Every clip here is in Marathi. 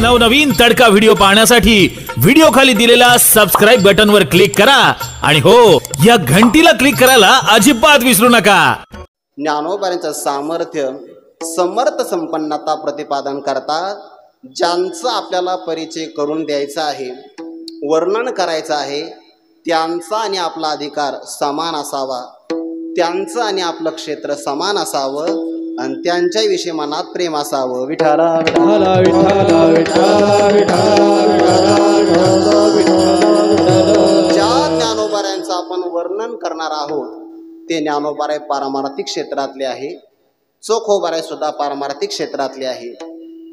नवनवीन तडका व्हिडिओ पाहण्यासाठी व्हिडिओ खाली दिलेल्या सबस्क्राइब बटन वर क्लिक करा आणि हो या घंटीला क्लिक करायला अजिबात विसरू नका। ज्ञानोबांचं सामर्थ्य समर्थ संपन्नता प्रतिपादन करतात। ज्यांचा आपल्याला परिचय करून द्यायचा आहे, वर्णन करायचं आहे, त्यांचा आणि आपला अधिकार समान असावा, त्यांचं आणि आपलं क्षेत्र समान असावं आणि त्यांच्याविषयी मनात प्रेम असावं। विठाला विठाला विठाला ज्या ज्ञानोबाऱ्यांचं आपण वर्णन करणार आहोत ते ज्ञानोबाराय पारमार्थिक क्षेत्रातले आहे, चोखोबाराय सुद्धा पारमार्थिक क्षेत्रातले आहे।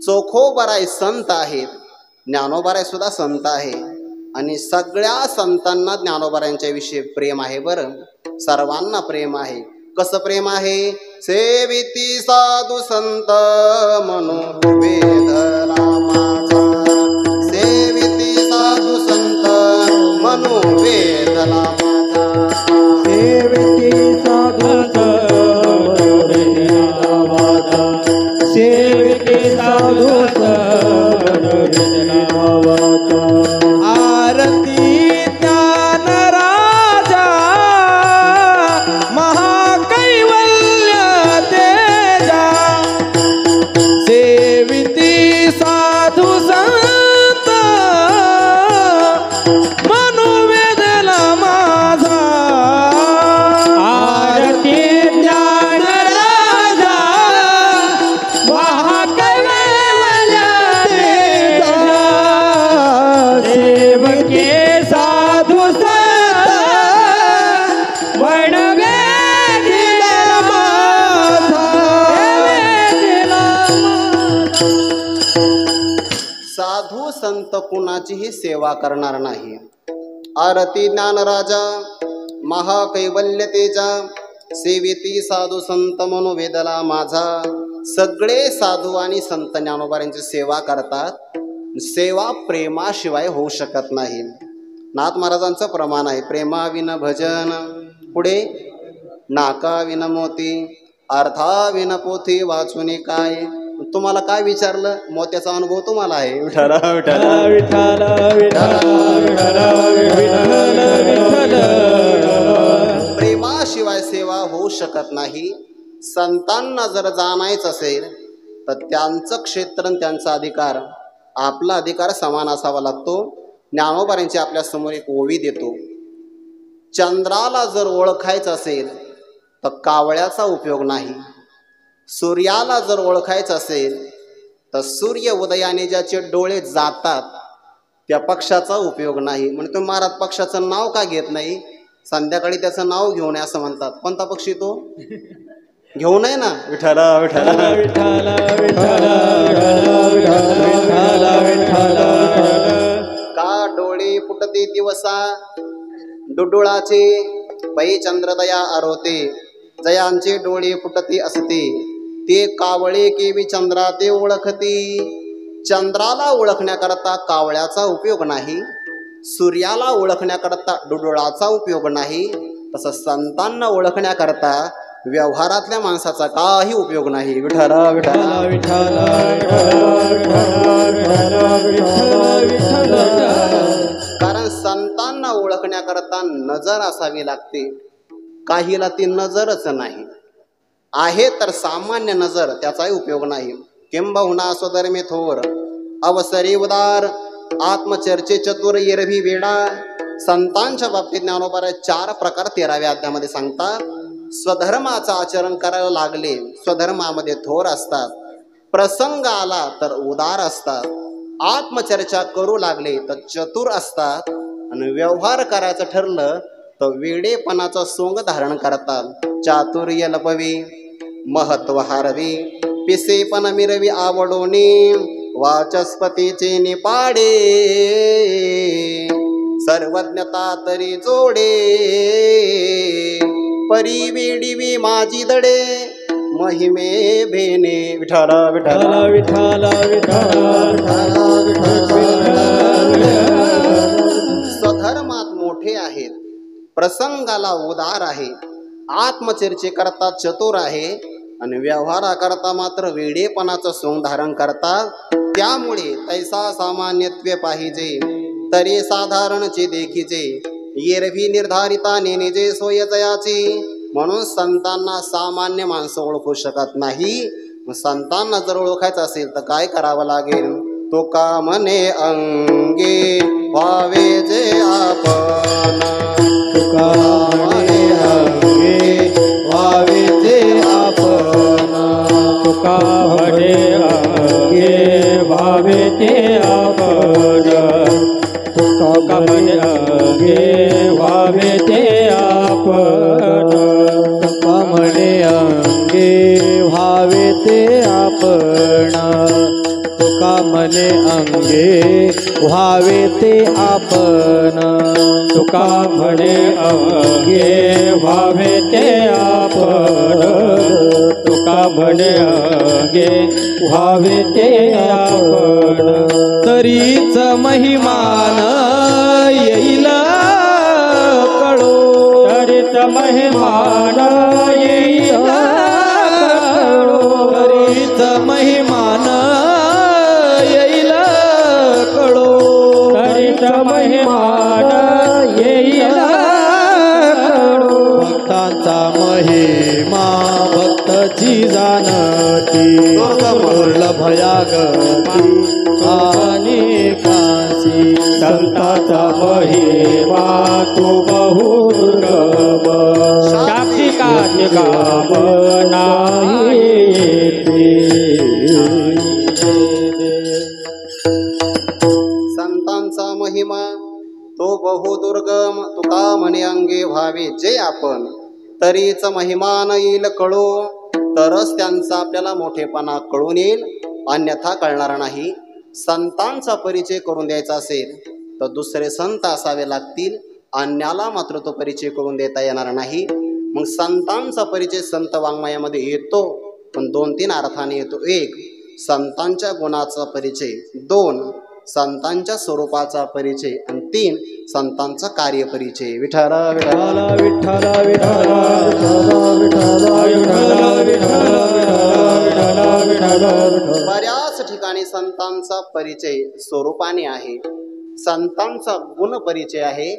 चोखोबाराय संत आहेत, ज्ञानोबाराय सुद्धा संत आहे आणि सगळ्या संतांना ज्ञानोबारायांच्या विषयी प्रेम आहे। बरं, सर्वांना प्रेम आहे। कसं प्रेम आहे? सेविती साधू संत म्हणून वेदला माझा, सेविती साधू संत म्हणून वेदला माझा, सेविती साधू संत वेदला माझा, सेविती साधू संत वेदला माझा। आरती ज्ञान राजा महाकैवल्य तेजा, सेविती साधू संत मनोवेदला माझा। आरती ज्ञान राजा महाकैवल्य तेजा, सेवके साधू संत मनोवेदला माझा। साधू संत कुणाचीही सेवा करणार नाही। आरती ज्ञान राजा महाकैवल्य तेजा, सेविती साधू संत मनोवेदला माझा। सगळे साधू आणि संत ज्ञानोबारांची सेवा करतात। सेवा प्रेमाशिवाय होऊ शकत नाही। नाथ महाराजांचं प्रमाण आहे, प्रेमाविन भजन, पुढे नाकाविन मोती, अर्थाविन पोथी वाचून काय। तुम्हाला काय विचारलं? मोत्याचा अनुभव तुम्हाला आहे। विठाला विठाला विठाला विठाला विठाला। प्रेमाशिवाय सेवा होऊ शकत नाही। संतांना जर जाणायचं असेल तर त्यांचं क्षेत्र, त्यांचा अधिकार, आपला अधिकार समान असावा लागतो। ज्ञानोबारांची आपल्या समोर एक ओवी देतो। चंद्राला जर ओळखायचं असेल तर कावळ्याचा उपयोग नाही। सूर्याला जर ओळखायचं असेल तर सूर्य उदयाने ज्याचे डोळे जातात त्या पक्षाचा उपयोग नाही। म्हणजे तुम्ही महाराज पक्षाचं नाव का घेत नाही? संध्याकाळी त्याचं नाव घेऊन नये असं म्हणतात। कोणता पक्षी तो? घेऊ नये ना। विठाला विठाला विठाला विठाला विठाला विठाला। का डोळे फुटते दिवसा डुडुळाचे, पै चंद्रदया आरोते, जयांचे डोळे फुटते असते, ते कावळे केवी चंद्रा ते ओळखते। चंद्राला ओळखण्याकरता कावळ्याचा उपयोग नाही, सूर्याला ओळखण्याकरता डुडुळाचा उपयोग नाही, तसं संतांना ओळखण्याकरता व्यवहारातल्या माणसाचा काही उपयोग नाही। विठाला विठाला विठाला कारण संतांना ओळखण्याकरता नजर असावी लागते। काहीला ती नजरच नाही आहे तर सामान्य नजर, त्याचाही उपयोग नाही। किंबहुना स्वधर्मे थोर, अवसरे उदार, आत्मचर्चे चतुर, एरवी वेडा। संतांच्या बाबतीत ज्ञानोबाराय 4 प्रकार 13व्या अध्यायामध्ये सांगतात। स्वधर्माचं आचरण करायला लागले, स्वधर्मामध्ये थोर असतात, प्रसंग आला तर उदार असतात, आत्मचर्चा करू लागले तर चतुर असतात, आणि व्यवहार करायचं ठरलं तर वेडेपणाचा सोंग धारण करतात। चातुर्य लपवी महत्व हारवी, पिसेपण मिरवी आवडोनी, वाचस्पतीचे निपाडे, सर्वज्ञता तरी जोडे, परी वेडीवी माझी दडे, महिमे भेने। विठाला विठाला विठाला विठाला विठाला। स्वधर्मात मोठे आहेत, प्रसंगाला उदार आहे, आत्मचर्चे करता चतुर आहे, आणि व्यवहारा करता मात्र वेडेपणाचं सोंग धारण करतात। त्यामुळे तैसा सामान्यत्व पाहिजे तरी साधारणचे देखीचे एरवी निर्धारिता नेनेजे सोय जयाची म्हणून संतांना सामान्य माणसं ओळखू शकत नाही. संतांना जर ओळखायचं असेल तर काय करावं लागेल? तो का म्हणे अंगे व्हावे जे आपण, तुका म्हणे अंगे व्हावे जे आपण, तुका म्हणे अंगे व्हावे ते आपण, तुका म्हणे अंगे व्हावे ते आपण, तुका म्हणे अंगे व्हावे ते आपण, तुका म्हणे अंगे व्हावे ते आपण, तुका म्हणे अंगे व्हावे ते आपण, तुका म्हणे अंगे व्हावे ते आपण. तरीच महिमान येईल कळो, तरीच महिमान येईल कळो, तरीच महिमान येईल कळो, तरीच महिमान येईल कळो. भक्तांचा महिमा भक्तची जाणती, दुर्लभयागती अनेकांची. संतांचा महिमा तो बहु दुर्लभ, शाब्दिकाचे काम नाही संतांचा महिमा तो बहुदुर्गम, तुका म्हणे अंगे व्हावे जे आपण. तरीच महिमान येईल कळो, तरच त्यांचा आपल्याला मोठेपणा कळून येईल, अन्यथा कळणार नाही. संतांचा परिचय करून द्यायचा असेल तर दुसरे संत असावे लागतील, अन्याला मात्र तो परिचय करून देता येणार नाही. मग संतांचा परिचय संत वाङ्मयामध्ये येतो, पण 2-3 अर्थाने येतो. 1 संतांच्या गुणाचा परिचय, 2 संतांच्या स्वरूपाचा परिचय, आणि 3 संतांचा कार्यपरिचय. विठ्ठल विठ्ठल विठ्ठल विठ्ठल विठ्ठल. बऱ्याच ठिकाणी संतांचा परिचय स्वरूपाने आहे, संतांचा गुण परिचय आहे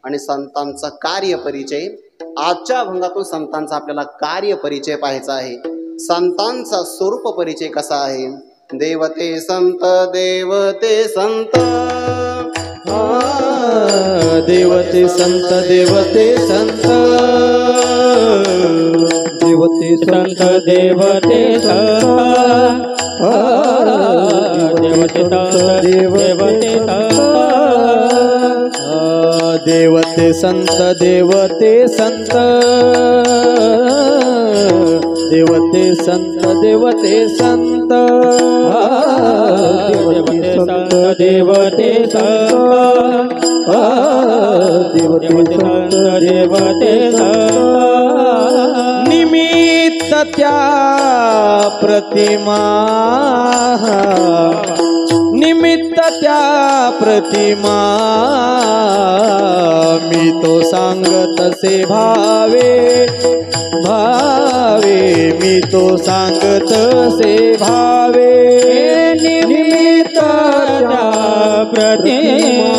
आणि संतांचा कार्यपरिचय. आजच्या अभंगातून संतांचा आपल्याला कार्यपरिचय पाहायचा आहे. संतांचा स्वरूप परिचय कसा आहे? देवते संत, देवते संत, देवते संत, देवते संत, देवते संत, देवते संत, देवते संत, देवते संत, देवते संत, देवते संत, देवते संत, देवते संत, देवते संत, देवते संत, देवते संत, देवते संत. निमित्त त्या प्रतिमा, निमित्त त्या प्रतिमा, मी तो सांगत से भावे, भावे मी तो सांगत से भावे. निमित्त त्या प्रतिमा,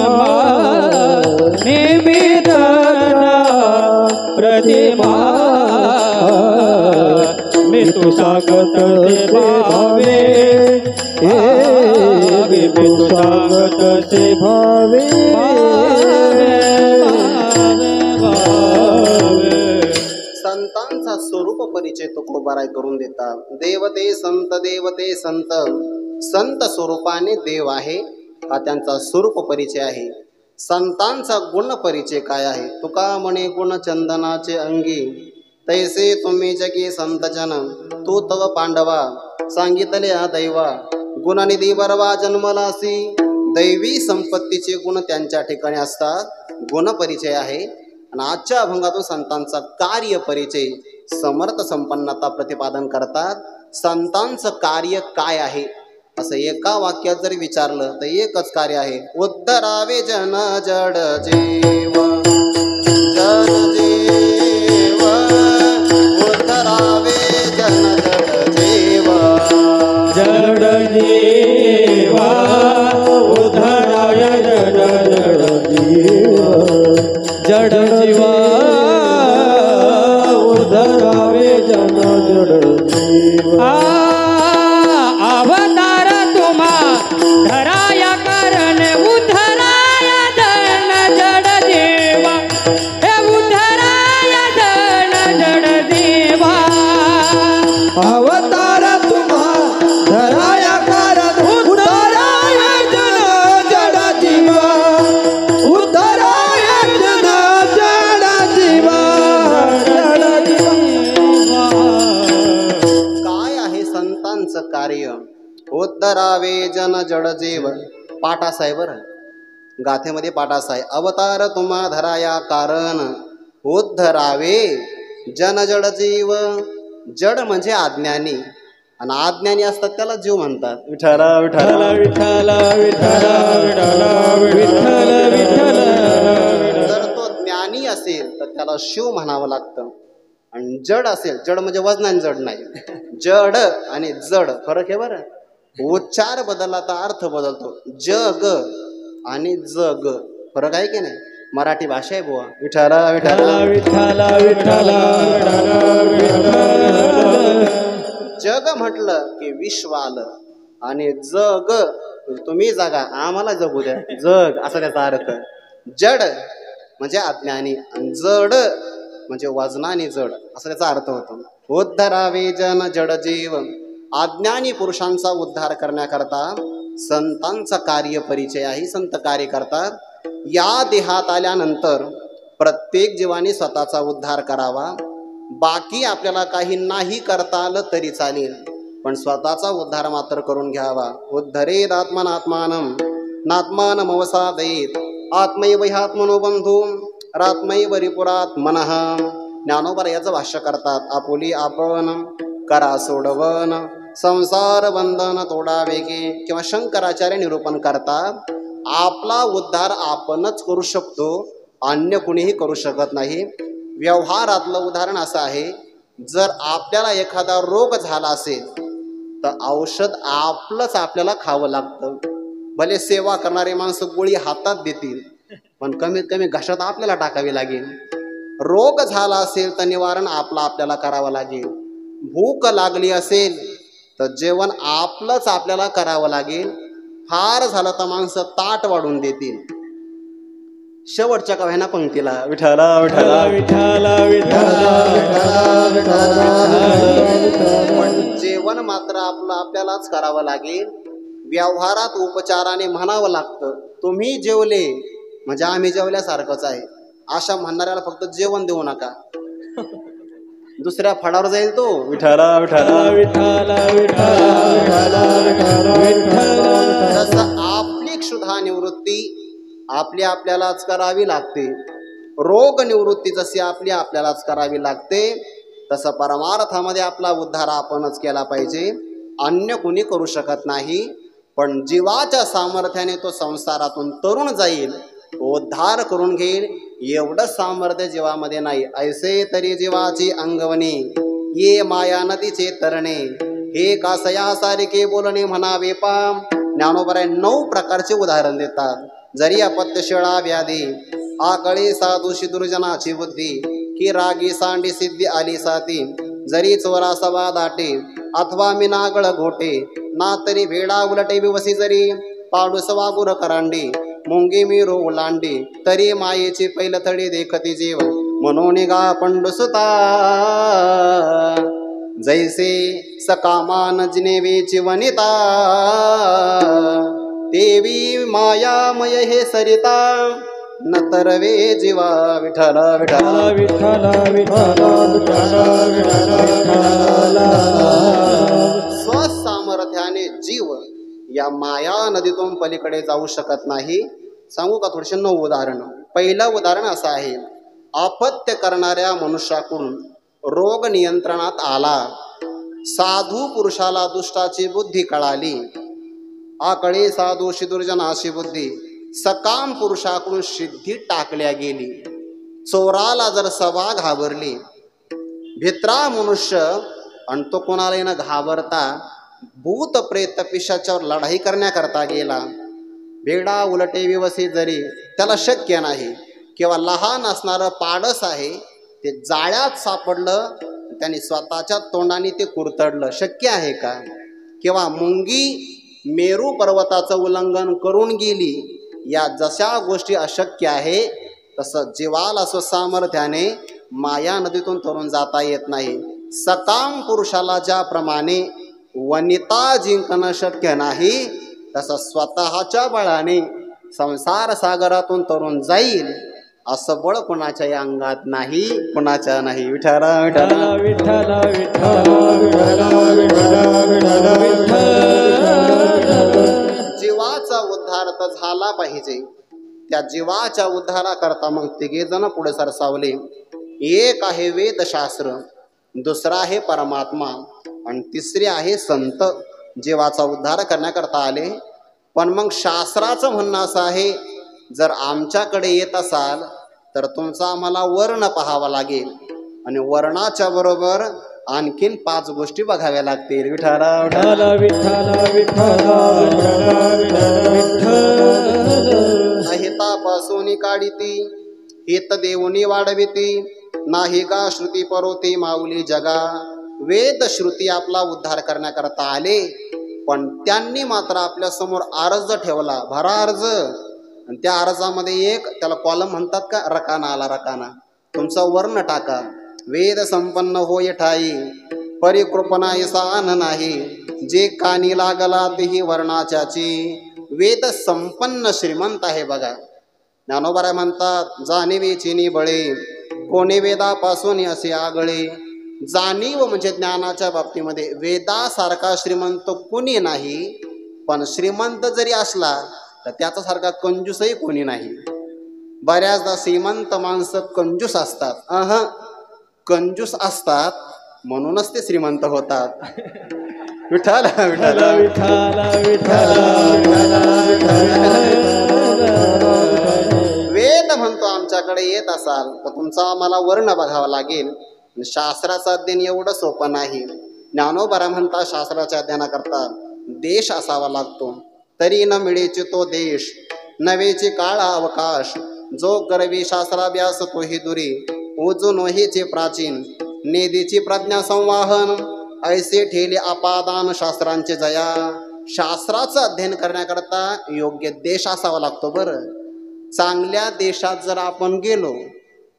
निमित्त प्रतिमा, मी तो सांगत से भावे, मी तो सांगत से भावे. संतांचा स्वरूप परिचय तुकोबाराय करून देतात. देवते संत, देवते संत, संत स्वरूपाने देव आहे, हा त्यांचा स्वरूप परिचय आहे. संतांचा गुण परिचय काय आहे? तुका म्हणे गुण चंदनाचे अंगी, तैसे तुम्ही जगी संतजन, तू तव पांडवा सांगितले दैवा, गुणनिधी बरवा जन्मलासी. दैवी संपत्तीचे गुण त्यांच्या ठिकाणी असतात, गुण परिचय आहे. आणि आजच्या अभंगातून संतांचा कार्य परिचय, समर्थ संपन्नता प्रतिपादन करतात. संतांचं कार्य काय आहे असं एका वाक्यात जर विचारलं तर एकच कार्य आहे, उद्धरावे जन जड जीव, जड जीव, उद्धरावे जन जड जीव, जड जीव, धराया कारण उद्धराया धन जड देवा हे उद्धराया धन जड देवा अवतार तुम्हा धराया कारण उद्धराया जन जड जीवा उद्धराया जन जड जीवा जड जीवा काय आहे संतांचं कार्य? उद्धरावे जन जड जीव. पाठ असा आहे बरं, गाथेमध्ये पाठ असा आहे, अवतार तुम्हा धराया कारण उद्धरावे जन जड जीव. जड म्हणजे अज्ञानी, आणि अज्ञानी असतात त्याला जीव म्हणतात. विठ्ठल विठ्ठल विठ्ठल विठ्ठल विठ्ठल विठ्ठल. जर तो ज्ञानी असेल तर त्याला शिव म्हणावं लागतं, आणि जड असेल, जड म्हणजे वजनाने जड नाही, जड आणि जड फरक आहे बरं. उच्चार बदलला तर अर्थ बदलतो. जग आणि जग फरक आहे की नाही? मराठी भाषा आहे बुवा. विठ्ठल विठ्ठल विठ्ठल विठ्ठल जग म्हटलं की विश्व आलं, आणि जग तुम्ही जागा आम्हाला जगू द्या, जग असा त्याचा अर्थ. जड म्हणजे अज्ञानी, आणि जड म्हणजे वजनाने जड असा त्याचा अर्थ होतो. उद्धरावे जन जड जीव. अज्ञानी पुरुषांचा उद्धार करण्याकरता संतांचा कार्य परिचय आहे. संत कार्य करतात. या देहात आल्यानंतर प्रत्येक जीवाने स्वतःचा उद्धार करावा. बाकी आपल्याला काही नाही करता आलं तरी चालेल, पण स्वतःचा उद्धार मात्र करून घ्यावा. उद्धरेद आत्मनात्मानं नात्मानमवसादयेत आत्मैव ह्यात्मनो बंधू रात्मैव रिपुरात्मनः. ज्ञानोबा याचं भाष्य करतात, आपुली आपण करा सोडवन संसार बंधन तोडावे गे. किंवा शंकराचार्य निरूपण करतात, आपला उद्धार आपणच करू शकतो, अन्य कुणीही करू शकत नाही. व्यवहारातलं उदाहरण असं आहे, जर आपल्याला एखादा रोग झाला असेल तर औषध आपलंच आपल्याला खावं लागतं. भले सेवा करणारे माणसं गोळी हातात देतील, पण कमीत कमी घशात आपल्याला टाकावी लागेल. रोग झाला असेल तर निवारण आपलं आपल्याला करावं लागेल. भूक लागली असेल तर जेवण आपलंच आपल्याला करावं लागेल. फार झालं तर माणसं ताट वाढून देतील. शेवटच्या का व्हायना पंक्तीला विठ्ठल विठ्ठल विठ्ठल विठ्ठल. पण जेवण मात्र आपलं आपल्यालाच करावं लागेल. व्यवहारात उपचाराने म्हणावं लागतं, तुम्ही जेवले म्हणजे आम्ही जेवल्यासारखंच आहे. अशा म्हणणाऱ्याला फक्त जेवण देऊ नका, दुसऱ्या फडावर जाईल तो. विठ्ठल विठ्ठल विठ्ठल विठ्ठल. जसं आपली क्षुधा निवृत्ती आपली आपल्यालाच करावी लागते, रोग निवृत्ती जशी आपली आपल्यालाच करावी लागते, तसं परमार्थामध्ये आपला उद्धार आपणच केला पाहिजे, अन्य कुणी करू शकत नाही. पण जीवाच्या सामर्थ्याने तो संसारातून तरुण जाईल, उद्धार करून घेईल, एवढं सामर्थ्य जीवामध्ये नाही. ऐसे तरी जीवाची अंगवणी ये माया नदीचे तरणे हे कासया सारिके बोलणे म्हणावे पाम. ज्ञानोबराय 9 प्रकारचे उदाहरण देतात. जरी अपत्यशिळा व्याधी आकळी साधूशी दुर्जनाची बुद्धी की रागी सांडी सिद्धी आली साती. जरी चोरा सवा दाटे अथवा मिनागळ घोटे ना तरी भेडा उलटे विवसी. जरी पाडूस वागुर करांडी मुंगी मी रो ओलांडी तरी मायेची पैलथडी देखती जीव. म्हणून गा पंडुसुता जैसे सकामान जिनेवेची वनिता देवी मायामय हे सरिता न तरवे जीवा. विठ्ठल विठ्ठल विठ्ठल विठ्ठल स्वसामर्थ्याने जीव या माया नदीतून पलीकडे जाऊ शकत नाही. सांगू का थोडीशी 9 उदाहरण. पहिलं उदाहरण असं आहे, अपत्य करणाऱ्या मनुष्याकडून रोग नियंत्रणात आला, साधू पुरुषाला दुष्टाची बुद्धी कळाली. आकळे साधूशी दुर्जनाशी बुद्धी सकाम पुरुषाकडून सिद्धी टाकल्या गेली. चोराला जर सभा घाबरली, भित्रा मनुष्य आणि तो कोणालाही न घाबरता भूत प्रेत पिशाच्यावर लढाई करण्याकरता गेला. भेडा उलटे विवसी जरी त्याला शक्य नाही, किंवा लहान असणारं पाडस आहे ते जाळ्यात सापडलं, त्यांनी स्वतःच्या तोंडाने ते कुरतडलं, शक्य आहे का? किंवा मुंगी मेरू पर्वताचं उल्लंघन करून गेली. या जशा गोष्टी अशक्य आहे तसं जीवाला स्वसामर्थ्याने माया नदीतून तरून जाता येत नाही. सकाम पुरुषाला ज्याप्रमाणे वनिता जिंकणं शक्य नाही तसं स्वतःच्या बळाने संसार सागरातून तरून जाईल असं बळ कुणाच्या या अंगात नाही, कुणाच्या नाही. विठ्ठल विठ्ठल विठ्ठल जीवाचा उद्धार तर झाला पाहिजे. त्या जीवाच्या उद्धाराकरता मग तिघे जण पुढे सरसावले. एक आहे वेदशास्त्र, दुसरा आहे परमात्मा आणि तिसरे आहे संत. जीवाचा उद्धार करण्याकरता आले. पण मग शास्त्राचं म्हणणं असं आहे, जर आमच्याकडे येत असाल तर तुमचा आम्हाला वर्ण पाहावा लागेल आणि वर्णाच्या बरोबर आणखीन 5 गोष्टी बघाव्या लागतील. विठ्ठल विठ्ठल विठ्ठल अहितापासून काढिती हित देऊनी वाढविती नाही का श्रुती परोती माऊली जगा. वेद श्रुती आपला उद्धार करण्याकरता आले, पण त्यांनी मात्र आपल्या समोर अर्ज ठेवला, भरा अर्ज. आणि त्या अर्जामध्ये एक त्याला कॉलम म्हणतात का, रकाना आला. रकाना तुमचा वर्ण टाका. वेद संपन्न होय ठाई परिकृपणा सान नाही, जे कानी लागला तेही वर्णाच्याची. वेद संपन्न श्रीमंत आहे बघा. ज्ञानोबा म्हणतात, जाणीवेची निबळे कोणी वेदापासून असे आगळे. जाणीव म्हणजे ज्ञानाच्या बाबतीमध्ये वेदासारखा श्रीमंत कोणी नाही, पण श्रीमंत जरी असला तर त्याच्यासारखा कंजूसही कोणी नाही. बऱ्याचदा श्रीमंत माणसं कंजूस असतात. कंजूस असतात म्हणूनच ते श्रीमंत होतात. विठ्ठल विठ्ठल वेद म्हणतो आमच्याकडे येत असाल तर तुमचा आम्हाला वर्ण बघावा लागेल. शास्त्राचं अध्ययन एवढं सोपं नाही. ज्ञानोबा म्हणता शास्त्राच्या अध्ययनाकरता देश असावा लागतो. तरी न मिळेचे तो देश नवेचे काळ अवकाश. जो करवी शास्त्राभ्यास तोही दुरी ओजून हेचे प्राचीन. नेदीची प्रज्ञा संवाहन ऐसे ठेले अपादान शास्त्रांचे जया. शास्त्राचं अध्ययन करण्याकरता योग्य देश असावा लागतो. बरं, चांगल्या देशात जर आपण गेलो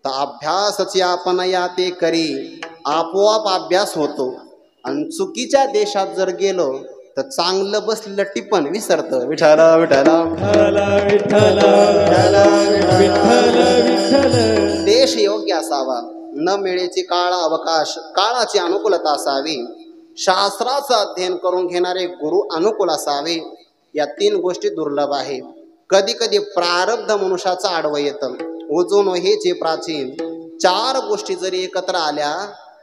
तर अभ्यासाची आपण या ते करी आपोआप अभ्यास होतो. आणि चुकीच्या देशात जर गेलो तर चांगलं बसलेलं टिपण विसरतं. विठ्ठल विठ्ठल देश योग्य असावा. न मिळेची काळ अवकाश काळाची अनुकूलता असावी. शास्त्राचं अध्ययन करून घेणारे गुरु अनुकूल असावे. या 3 गोष्टी दुर्लभ आहे. कधी कधी प्रारब्ध मनुष्याचं आडवं येतं. ओजून हेचे प्राचीन. 4 गोष्टी जरी एकत्र आल्या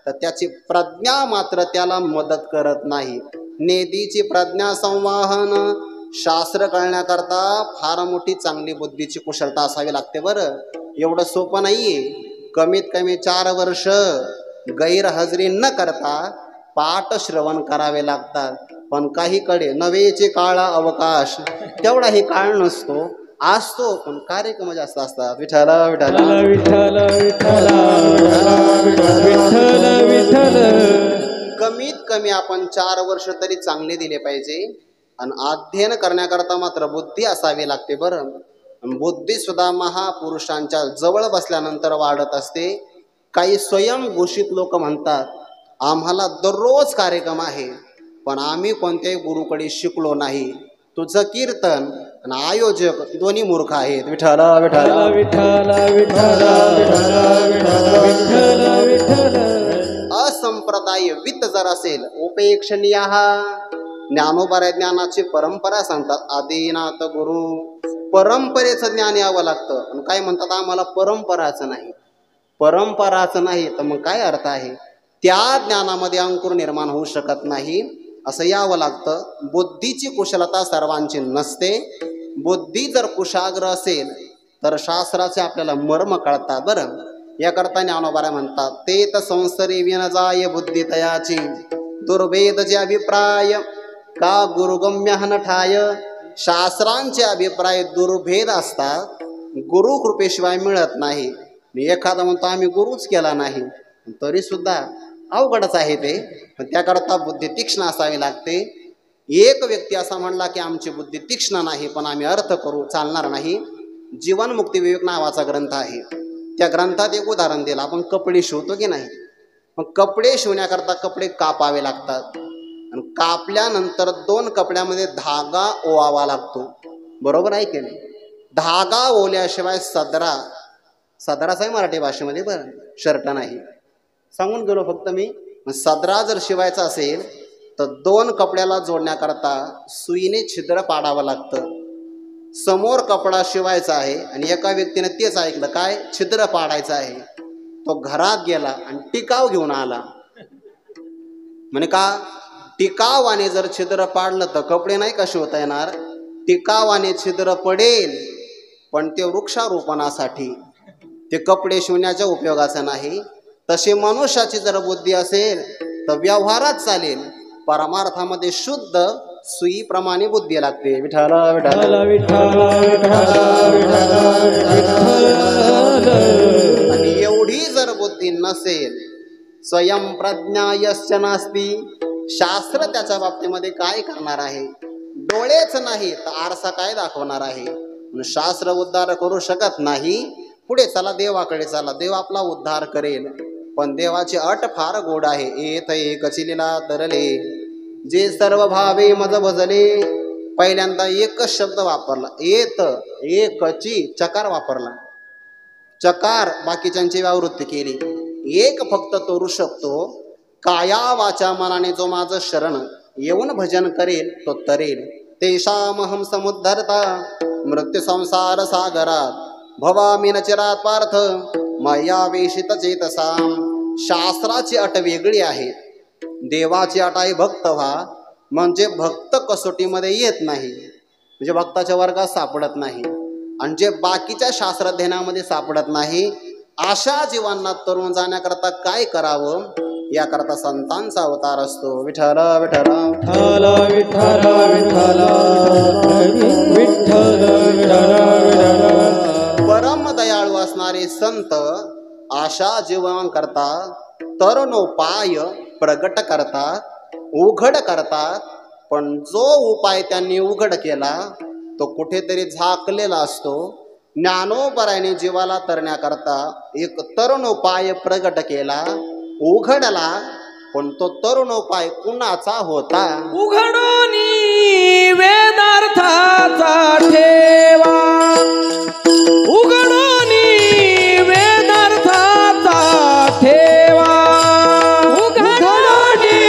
तर त्याची प्रज्ञा मात्र त्याला मदत करत नाही. नेदीची प्रज्ञा संवाहन शास्त्र कळण्याकरता फार मोठी चांगली बुद्धीची कुशलता असावी लागते. बरं, एवढं सोपं नाहीये. कमीत कमी 4 वर्ष गैरहजरी न करता पाठ श्रवण करावे लागतात. पण काहीकडे नवेचे काळ अवकाश तेवढाही काळ नसतो, असतो, पण कार्यक्रम जास्त असतात. विठ्ठल विठ्ठल विठ्ठल कमीत कमी आपण 4 वर्ष तरी चांगले दिले पाहिजे. आणि अध्ययन करण्याकरता मात्र बुद्धी असावी लागते. बरं, बुद्धी सुद्धा महापुरुषांच्या जवळ बसल्यानंतर वाढत असते. काही स्वयंघोषित लोक म्हणतात, आम्हाला दररोज कार्यक्रम आहे पण आम्ही कोणत्याही गुरुकडे शिकलो नाही. तुझं कीर्तन आणि आयोजक दोन्ही मूर्ख आहेत. विठ्ठल विठ्ठल विठ्ठल असंप्रदाय वित्त जर असेल उपेक्षणीय. ज्ञानोबा ज्ञानाची परंपरा सांगतात. आदिनाथ गुरु परंपरेचं ज्ञान यावं लागतं. आणि काय म्हणतात, आम्हाला परंपराचं नाही. परंपराचं नाही तर मग काय अर्थ आहे? त्या ज्ञानामध्ये अंकुर निर्माण होऊ शकत नाही. असं यावं लागतं. बुद्धीची कुशलता सर्वांची नसते. बुद्धी जर कुशाग्र असेल तर शास्त्राचे आपल्याला मर्म कळतात. बरं, याकरता ज्ञानोबा म्हणतात, ते तर संसरी विन जाय बुद्धी तयाची दुर्भेद जे अभिप्राय का गुरुगम्य हनठाय. शास्त्रांचे अभिप्राय दुर्भेद असतात, गुरु कृपेशिवाय मिळत नाही. एखादा म्हणतो आम्ही गुरुच केला नाही, तरी सुद्धा अवघडच आहे ते. त्याकरता बुद्धी तीक्ष्ण असावी लागते. एक व्यक्ती असा म्हणला की आमची बुद्धी तीक्ष्ण नाही पण आम्ही अर्थ करू, चालणार नाही. जीवनमुक्ती विवेक नावाचा ग्रंथ आहे. त्या ग्रंथात एक उदाहरण दिलं. आपण कपडे शिवतो की नाही, मग कपडे शिवण्याकरता कपडे कापावे लागतात आणि कापल्यानंतर 2 कपड्यामध्ये धागा ओवावा लागतो. बरोबर आहे की नाही? धागा ओवल्याशिवाय सदराच आहे मराठी भाषेमध्ये, बरं शर्ट नाही, सांगून गेलो फक्त मी. सदरा जर शिवायचा असेल तर 2 कपड्याला जोडण्याकरता सुईने छिद्र पाडावं लागतं. समोर कपडा शिवायचा आहे आणि एका व्यक्तीने तेच ऐकलं, काय छिद्र पाडायचं आहे. तो घरात गेला आणि टिकाव घेऊन आला. म्हणे का टिकावाने जर छिद्र पाडलं तर कपडे नाही का शिवता येणार. टिकावाने छिद्र पडेल पण ते वृक्षारोपणासाठी, ते कपडे शिवण्याच्या उपयोगाचं नाही. तशी मनुष्याची जर बुद्धी असेल तर व्यवहारात चालेल, परमार्थामध्ये शुद्ध सुईप्रमाणे बुद्धी लागते. विठ्ठल विठ्ठल आणि एवढी जर बुद्धी नसेल, स्वयं प्रज्ञा यस्य नास्ति, शास्त्र त्याच्या बाबतीमध्ये काय करणार आहे. डोळेच नाही तर आरसा काय दाखवणार आहे. शास्त्र उद्धार करू शकत नाही. पुढे चला, देवाकडे चला, देव आपला उद्धार करेल. पण देवाची अट फार गोड आहे. येत एकची लीला तरले, जे सर्व भावे मज भजले. पहिल्यांदा एकच शब्द वापरला, येत एकची, चकार वापरला. चकार बाकीच्यांची व्यावृत्ती केली. एक फक्त तोरू शकतो, काया वाचा मनाने जो माझं शरण येऊन भजन करेल तो तरेल. तेषामहं समुद्धरता मृत्यू संसार सागरात, भवामी न चिरात पार्थ मया वेशित चेतसाम. शास्त्राची अट वेगळी आहे, देवाची अट आहे भक्त व्हा. म्हणजे भक्त कसोटीमध्ये येत नाही, म्हणजे भक्ताच्या वर्गात सापडत नाही. आणि जे बाकीच्या शास्त्राध्ययनामध्ये सापडत नाही, अशा जीवांना तरुण जाण्याकरता काय करावं याकरता संतांचा अवतार असतो. विठ्ठल विठ्ठल विठ्ठल विठ्ठल विठ्ठल विठ्ठल. परम दयाळू असणारे संत आशा जीवांकरता तरुणोपाय प्रगट करतात, उघड करतात. पण जो उपाय त्यांनी उघड केला तो कुठेतरी झाकलेला असतो. ज्ञानोबराने जीवाला तरण्याकरता एक तरुणोपाय प्रगट केला, उघडला. पण तो तरुणोपाय कुणाचा होता. उघडोनी वेदार्थाचा ठेवा, उघडोनी वेदार्थाचा ठेवा, उघडोनी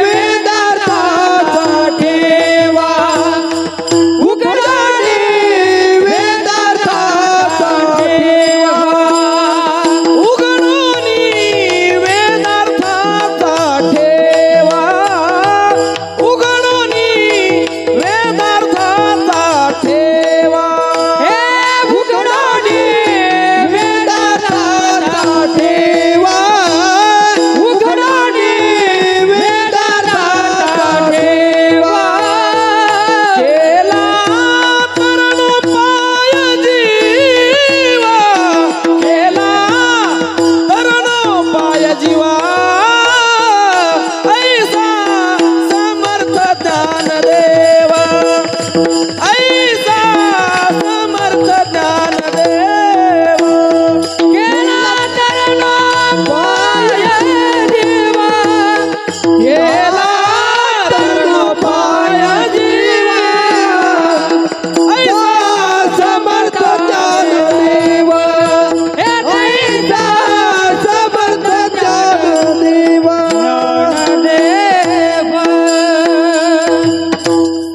वेदार्थाचा ठेवा, उघडोनी वेदार्थाचा ठेवा, उघडोनी वेदार्थाचा ठेवा, उघडोनी वेदार्थाचा ठेवा. हे उघडोनी वेदार्थाचा ठेवा, उघडोनी वेदार्थाचा ठेवा. केला तरुणोपाय जीवा, केला तरुणोपाय जीवा. ऐसा समर्थ ज्ञानदेवा, ऐसा समर्थ ज्ञानदेवा. केला तरुणोपाय जीवा, केला तरुणोपाय जीवा. ऐसा समर्थ ज्ञानदेवा, ऐसा समर्थ ज्ञानदेवा.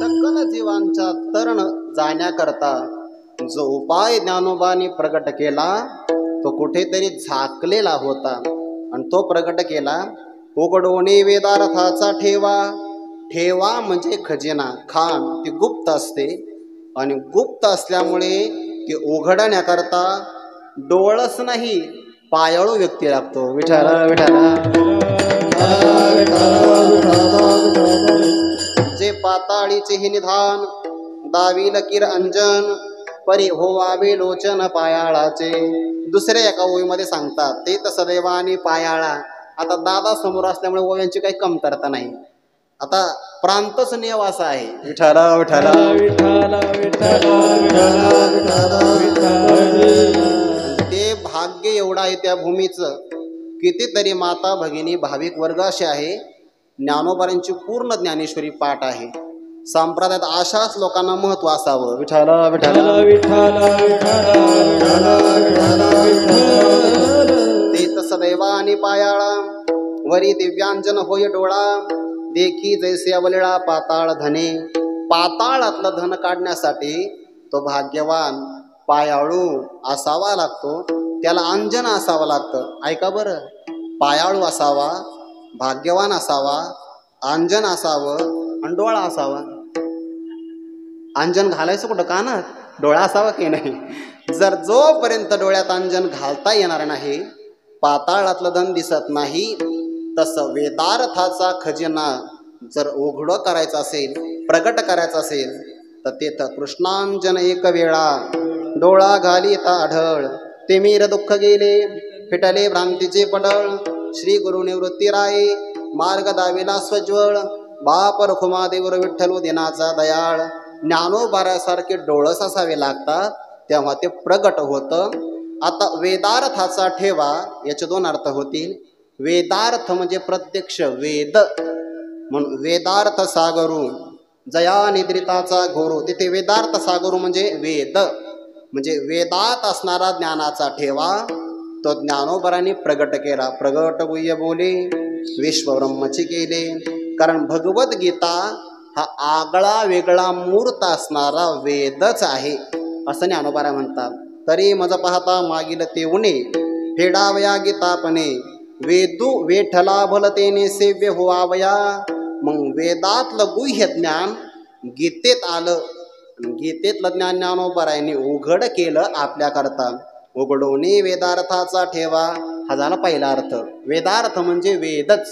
सकल जीवांच्या तरण जाण्याकरता जो उपाय ज्ञानोबाने प्रगट केला तो कुठेतरी झाकलेला होता. आणि तो प्रगट केला, उघडोनी वेदार्थाचा ठेवा. ठेवा म्हणजे खजिना, खाण, ती गुप्त असते. आणि गुप्त असल्यामुळे ती उघडण्याकरता डोळस नाही, पायाळू व्यक्ती लागतो. विठ्ठल विठ्ठल. जे पाताळीचे हे निधान, दावील किर अंजन, परी होवावे लोचन पायाळाचे. दुसऱ्या एका ओवीमध्ये सांगतात, ते तर सदैवानी पायाळा. आता दादा समोर असल्यामुळे ओव्यांची काही कमतरता नाही. आता प्रांतच निवासा आहे विठाला विठाला विठ्ठल विठ्ठल ते भाग्य एवढं आहे त्या भूमीचं. कितीतरी माता भगिनी भाविक वर्ग असे आहे ज्ञानोबारांची पूर्ण ज्ञानेश्वरी पाठ आहे. संप्रदायात अशाच लोकांना महत्व असावं विठाला विठाला ते सदैवा आणि पायाळा वरी दिव्यांजन होय डोळा देखी जैसे अवलिळा पाताळ धने. पाताळातलं धन काढण्यासाठी तो भाग्यवान पायाळू असावा लागतो, त्याला अंजन असावं लागतं. ऐका बरं, पायाळू असावा, भाग्यवान असावा, अंजन असावं आणि डोळा असावा. अंजन घालायचं कुठं कानात, डोळा असावा की नाही. जर जोपर्यंत डोळ्यात अंजन घालता येणार नाही, पाताळातलं धन दिसत नाही, तसं वेदार्थाचा खजिना जर उघड करायचा असेल, प्रगट करायचा असेल, तर तेथं कृष्णांजन एक वेळा डोळा घालिता आढळ. ते मीर दुःख गेले फिटले भ्रांतीचे पडळ. श्री गुरु निवृत्ती राये मार्ग दाविला स्वज्वळ. बाप रखुमादेवर विठ्ठल दिनाचा दयाळ. ज्ञानोबाऱ्यासारखे डोळस असावे लागतात, तेव्हा ते प्रगट होतं. आता वेदार्थाचा ठेवा याचे दोन अर्थ होतील. वेदार्थ म्हणजे प्रत्यक्ष वेद, म्हणून वेदार्थ सागरू जया निद्रिताचा घोरू. तिथे वेदार्थ सागरू म्हणजे वेद, म्हणजे वेदात असणारा ज्ञानाचा ठेवा तो ज्ञानोबरांनी प्रगट केला. प्रगट गुह्य बोले विश्वब्रह्मची केले. कारण भगवद्गीता हा आगळा वेगळा मूर्त असणारा वेदच आहे असं ज्ञानोबा म्हणतात. तरी मज पाहता मागील ते उणे फेडावया गीतापणे. वेदू वेठला भलतेने सेव्य व्हावया. मग वेदातलं गुह्य ज्ञान गीतेत आलं, गीतेतलं ज्ञान ज्ञानोबरांनी उघड केलं आपल्याकरता. उघडवणे वेदार्थाचा ठेवा हा झाला पहिला अर्थ. वेदार्थ म्हणजे वेदच.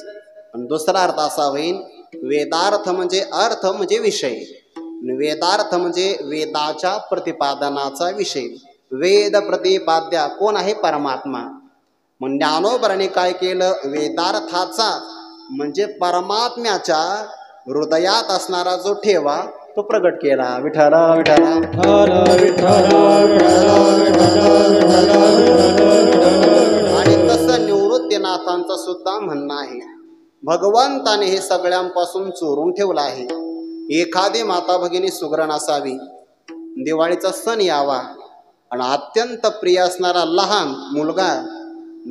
आणि दुसरा अर्थ असा होईल, वेदार्थ म्हणजे अर्थ म्हणजे विषय, वेदार्थ म्हणजे वेदाच्या प्रतिपादनाचा विषय. वेद प्रतिपाद्या कोण आहे? परमात्मा. मग ज्ञानोबरांनी काय केलं? वेदार्थाचा म्हणजे परमात्म्याच्या हृदयात असणारा जो ठेवा तो प्रगट केला. विठ्ठला विठ्ठला आणि तसं निवृत्तीनाथांचं सुद्धा म्हणणं आहे, भगवंताने हे सगळ्यांपासून चोरून ठेवलं आहे. एखादी माता भगिनी सुग्रण असावी, दिवाळीचा सण यावा आणि अत्यंत प्रिय असणारा लहान मुलगा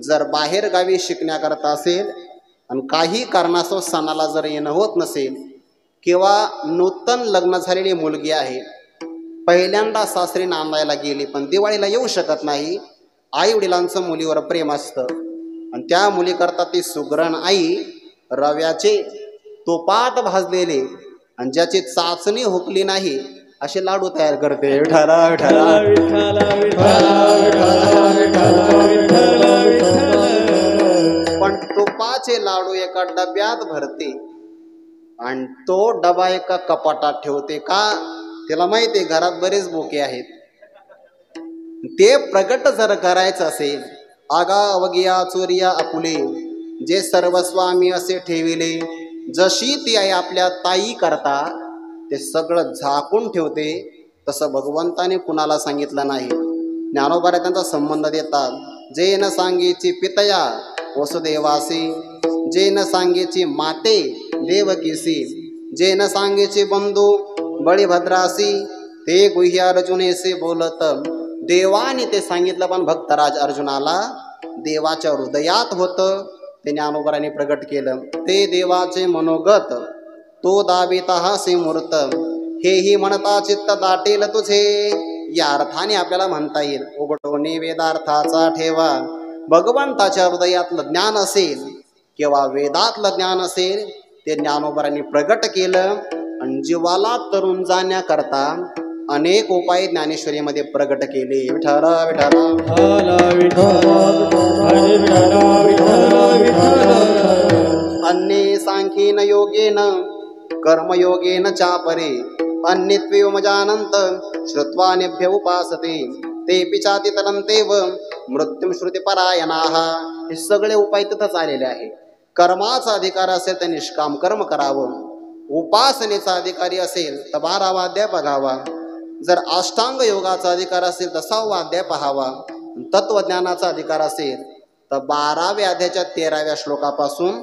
जर बाहेर गावी शिकण्याकरता असेल आणि काही कारणास्तव सणाला जर येणं होत नसेल, किंवा नूतन लग्न झालेली मुलगी आहे, पहिल्यांदा सासरी नांदायला गेली पण दिवाळीला येऊ शकत नाही, आई वडिलांचं मुलीवर प्रेम असतं आणि त्या मुलीकरता ती सुग्रण आई रव्याचे तुपात भाजलेले आणि ज्याची चाचणी हुकली नाही असे लाडू तयार करते. विठ्ठला पण तुपाचे लाडू एका डब्यात भरते आणि तो डबा एका कपाटात ठेवते. का? तिला माहिती घरात बरेच बोके आहेत. ते प्रगट जर करायचं असेल, आगा वगिया चोरिया आपुले जे सर्वस्वामी असे ठेविले, जशी ती आई आपल्या ताई करता ते सगळं झाकून ठेवते, तसं भगवंताने कुणाला सांगितलं नाही. ज्ञानोबा त्यांचा संबंध देतात. जे न सांगेची पितया वसुदेवासी, जे न सांगेची माते देवकीसी, जे न सांगेची बंधू बळीभद्रासी, ते गुह्य अर्जुनेसे बोलत. देवाने ते सांगितलं पण भक्तराज अर्जुनाला देवाच्या हृदयात होतं, ते ज्ञानोबरांनी प्रगट केलं. ते देवाचे मनोगत तो दाबिता हासे मूर्त, हेही म्हणता चित्त दाटेल तुझे. या अर्थाने आपल्याला म्हणता येईल, उघडवणे वेदार्थाचा ठेवा. भगवंताच्या हृदयातलं ज्ञान असेल किंवा वेदातलं ज्ञान असेल, ते ज्ञानोबरांनी प्रगट केलं आणि जीवाला तरुण जाण्याकरता अनेक उपाय ज्ञानेश्वरीमध्ये प्रगट केले. विठ्ठला अन्ये सांख्येन योगेन कर्मयोगेन चापरे, अन्यत्वेवमजानन्त श्रुत्वा नेभ्य उपासते, तेऽपि चातितरन्तेव मृत्युं श्रुतिपरायणाः. हे सगळे उपाय तिथंच आलेले आहे. कर्माचा अधिकार असेल तर निष्काम कर्म करावं, उपासनेचा अधिकारी असेल तर 12वा अध्याय बघावा, जर अष्टांग योगाचा अधिकार असेल तर 6वा अध्याय पहावा, तत्वज्ञानाचा अधिकार असेल तर 12व्या अध्यायाच्या 13व्या श्लोकापासून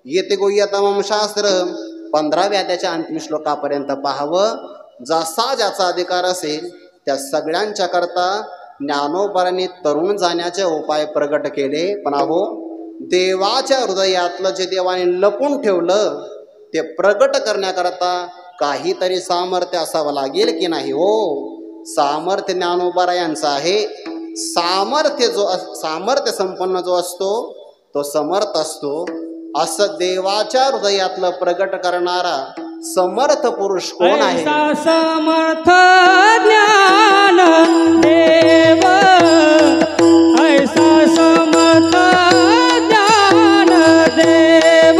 येते गुह्यतमं शास्त्र 15व्या अध्यायाच्या अंतिम श्लोकापर्यंत पाहावं. जसा ज्याचा अधिकार असेल त्या सगळ्यांच्या करता ज्ञानोबारांनी तरुण जाण्याचे उपाय प्रगट केले. पण अहो, देवाच्या हृदयातलं जे देवाने लपून ठेवलं ते प्रगट करण्याकरता काहीतरी सामर्थ्य असावं लागेल की नाही हो. सामर्थ्य ज्ञानोबा यांचं आहे. सामर्थ्य संपन्न जो असतो तो समर्थ असतो. असं देवाच्या हृदयातलं प्रगट करणारा समर्थ पुरुष कोण आहे? समर्थ ज्ञान देव, ऐसा समर्थ ज्ञान देव,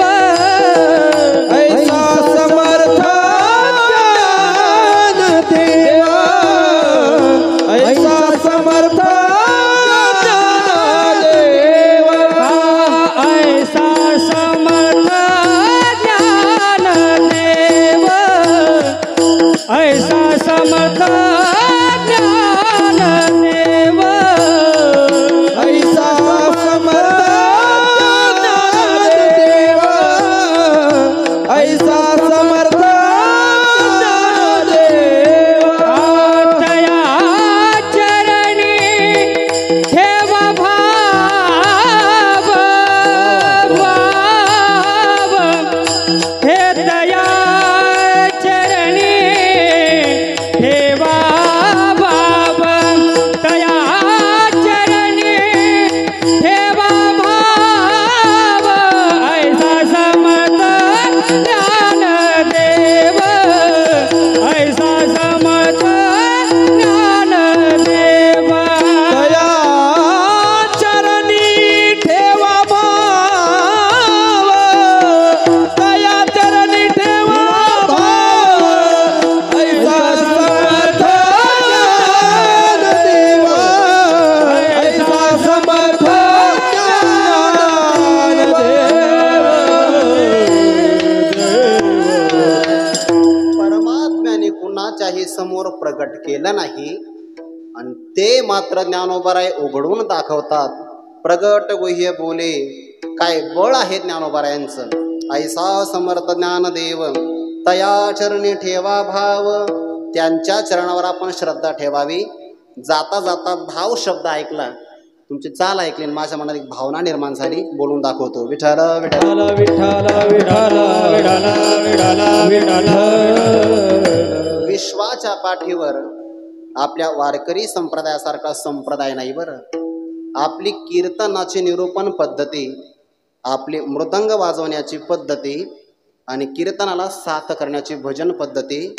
ऐसा समर्थ ज्ञान देव, ऐसा समर्थ ज्ञान देव, ऐसा समर्थ ज्ञान देव, ऐसा समर्थ ज्ञान देव, ऐसा समर्थ ज्ञान देव, ऐसा समर्थ ज्ञान देव. तया चरणी ठेव भाव, हे दया चरणी ठेवा भाव, तया चरणी ठेवा भाव, ऐसा समर्थ ज्ञान देव, ऐसा समर्थ ज्ञान देव. दया चरणी ठेवा भाव, दया चरणी ठेवा भाव, ऐसा समर्थ ज्ञान देव, ऐसा समर्थ ज्ञान देव. परमात्म्याने कुणाच्याही समोर प्रगट केलं नाही आणि ते मात्र ज्ञानोबाराय उघडून दाखवतात. प्रगट गुह्य बोले, काय बळ आहे ज्ञानोबारायांचं. ऐसा समर्थ ज्ञानदेव, तया चरणी ठेवा भाव. त्यांच्या चरणावर आपण श्रद्धा ठेवावी. जाता जाता भाव शब्द ऐकला, तुमची चाल ऐकली आणि माझ्या मनात एक भावना निर्माण झाली. बोलून दाखवतो. विठ्ठल विठ्ठल विठ्ठल विठ्ठल विठ्ठल विठ्ठल विठ्ठल. विश्वाच्या पाठीवर आपल्या वारकरी संप्रदायासारखा संप्रदाय नाही बरं. आपली कीर्तनाची निरूपण पद्धती, आपली मृदंग वाजवण्याची पद्धती आणि कीर्तनाला साथ करण्याची भजन पद्धती,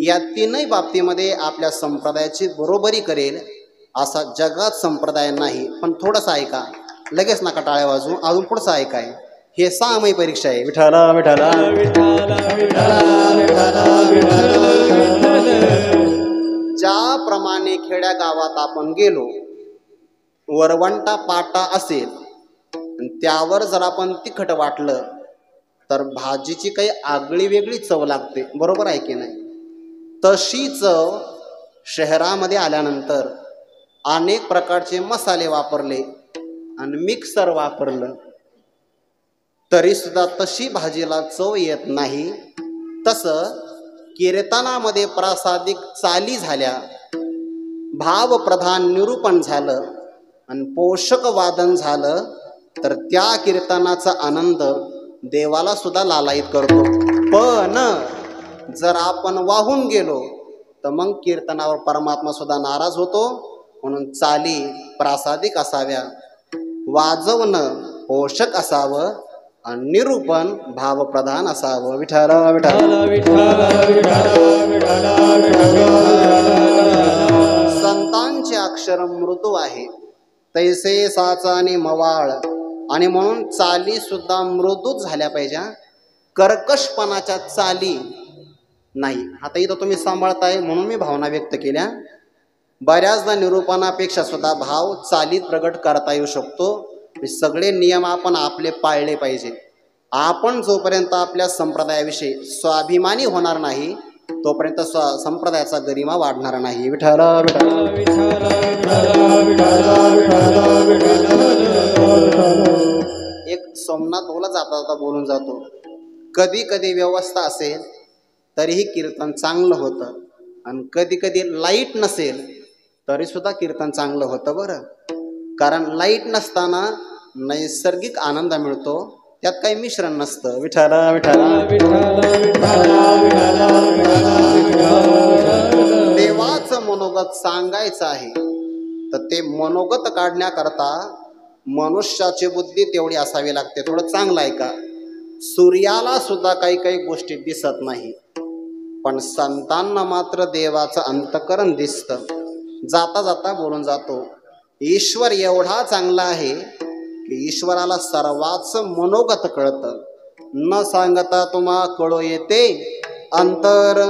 या तीनही बाबतीमध्ये आपल्या संप्रदायाची बरोबरी करेल असा जगात संप्रदाय नाही. पण थोडंसं ऐका, लगेच नका टाळ्या वाजू. अजून पुढचं ऐकाय. हे 6 महिने परीक्षा आहे. विठ्ठल विठ्ठल ज्याप्रमाणे खेड्या गावात आपण गेलो, वरवंटा पाटा असेल आणि त्यावर जर आपण तिखट वाटलं तर भाजीची काही आगळी वेगळी चव लागते. बरोबर आहे की नाही? तशी चव शहरामध्ये आल्यानंतर अनेक प्रकारचे मसाले वापरले आणि मिक्सर वापरलं तरी सुद्धा तशी भाजीला चव येत नाही. तसं कीर्तनामध्ये प्रासादिक चाली झाल्या, भावप्रधान निरूपण झालं आणि पोषक वादन झालं तर त्या कीर्तनाचा आनंद देवाला सुद्धा लालायित करतो. पण जर आपण वाहून गेलो तर मग कीर्तनावर परमात्मा सुद्धा नाराज होतो. म्हणून चाली प्रासादिक असाव्या, वाजवणं पोषक असावं आणि निरूपण भावप्रधान असावं. विठ्ठल संतांचे अक्षर मृदू आहे तैसे साचा आणि मवाळ, आणि म्हणून चाली सुद्धा मृदूच झाल्या पाहिजे. कर्कशपणाच्या चाली नाही. आता इथं तुम्ही सांभाळताय म्हणून मी भावना व्यक्त केल्या. बऱ्याचदा निरूपणापेक्षा सुद्धा भाव चालीत प्रगट करता येऊ शकतो. सगळे नियम आपण आपले पाळले पाहिजे. आपण जोपर्यंत आपल्या संप्रदायाविषयी स्वाभिमानी होणार नाही तोपर्यंत संप्रदायाचा गरिमा वाढणार नाही. विठ्ठल एक सोमनाथ बोला जाता जाता बोलून जातो, कधी कधी व्यवस्था असेल तरीही कीर्तन चांगलं होतं आणि कधी कधी लाईट नसेल तरी सुद्धा कीर्तन चांगलं होतं बरं. कारण लाईट नसताना नैसर्गिक आनंद मिळतो, त्यात काही मिश्रण नसतं. विठ्ठल देवाचं मनोगत सांगायचं आहे तर ते मनोगत काढण्याकरता मनुष्याची बुद्धी तेवढी असावी लागते. थोडं चांगलं आहे का, सूर्याला सुद्धा काही काही गोष्टी दिसत नाही, पण संतांना मात्र देवाचं अंतःकरण दिसतं. जाता जाता बोलून जातो, ईश्वर एवढा चांगला आहे की ईश्वराला सर्वाच मनोगत कळतं. न सांगता तुम्हा कळो येते अंतर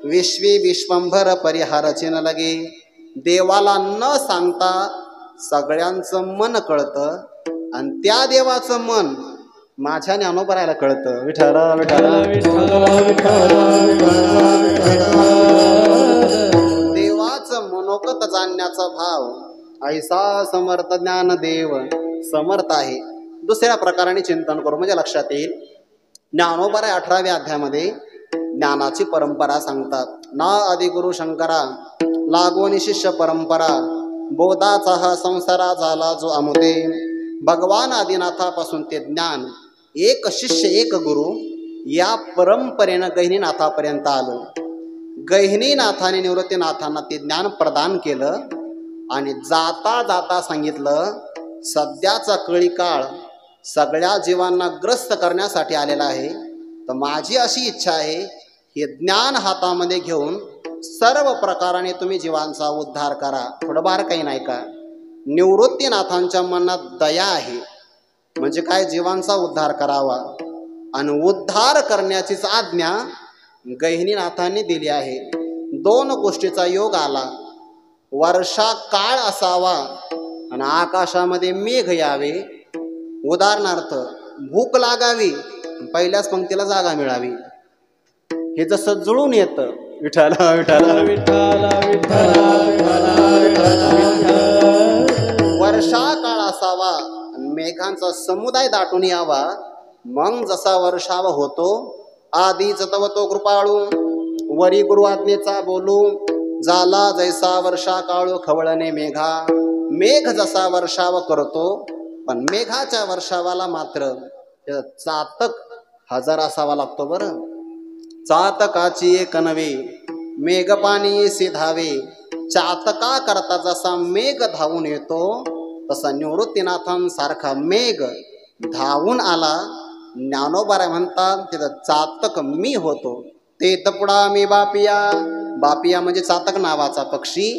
विश्वी विश्वंभर परिहार चिन लगे. देवाला न सांगता सगळ्यांचं मन कळतं आणि त्या देवाचं मन माझ्या ज्ञानोबरायला कळतं. विठ्ठल देवाचं मनोगत जाणण्याचा भाव ऐसा समर्थ ज्ञान देव समर्थ आहे. दुसऱ्या प्रकाराने चिंतन करू म्हणजे लक्षात येईल. ज्ञानोबराय 18व्या अध्यायामध्ये ज्ञानाची परंपरा सांगतात. ना आदिगुरु शंकरा लागोनी शिष्य परंपरा, बोधाचा हा संसारा झाला जो अमुते. भगवान आदिनाथापासून ते ज्ञान, एक शिष्य एक गुरु, या परंपरेनं गहिनीनाथापर्यंत आलं. गहिनीनाथाने निवृत्तीनाथांना ते ज्ञान प्रदान केलं आणि जाता जाता सांगितलं, सध्याचा कळी काळ सगळ्या जीवांना ग्रस्त करण्यासाठी आलेला आहे, तर माझी अशी इच्छा आहे हे ज्ञान हातामध्ये घेऊन सर्व प्रकाराने तुम्ही जीवांचा उद्धार करा. थोडं बारकाई नाही का, निवृत्तीनाथांच्या मनात दया आहे, म्हणजे काय, जीवांचा उद्धार करावा आणि उद्धार करण्याचीच आज्ञा गहिनीनाथांनी दिली आहे. दोन गोष्टीचा योग आला, वर्षा काळ असावा आणि आकाशामध्ये मेघ यावे. उदाहरणार्थ भूक लागावी, पहिल्याच पंक्तीला जागा मिळावी. हे जसं जुळून येतं. विठ्ठल वर्षा काळ असावा आणि मेघांचा समुदाय दाटून यावा, मग जसा वर्षाव होतो. आधीच तव तो कृपाळू वरी गुरु आज्ञेचा बोलू, झाला जैसा वर्षा काळू खवळणे मेघा. मेघ जसा वर्षाव करतो, पण मेघाच्या वर्षावाला मात्र चातक हजर असावा लागतो बरं. चातकाची एक नवे मेघ पाणी सिधावे. चातका करता जसा मेघ धावून येतो तसा निवृत्तीनाथांसारखा मेघ धावून आला. ज्ञानोबराय म्हणतात तिथं चातक मी होतो. ते तपुडा मी बापिया. बापिया म्हणजे चातक नावाचा पक्षी.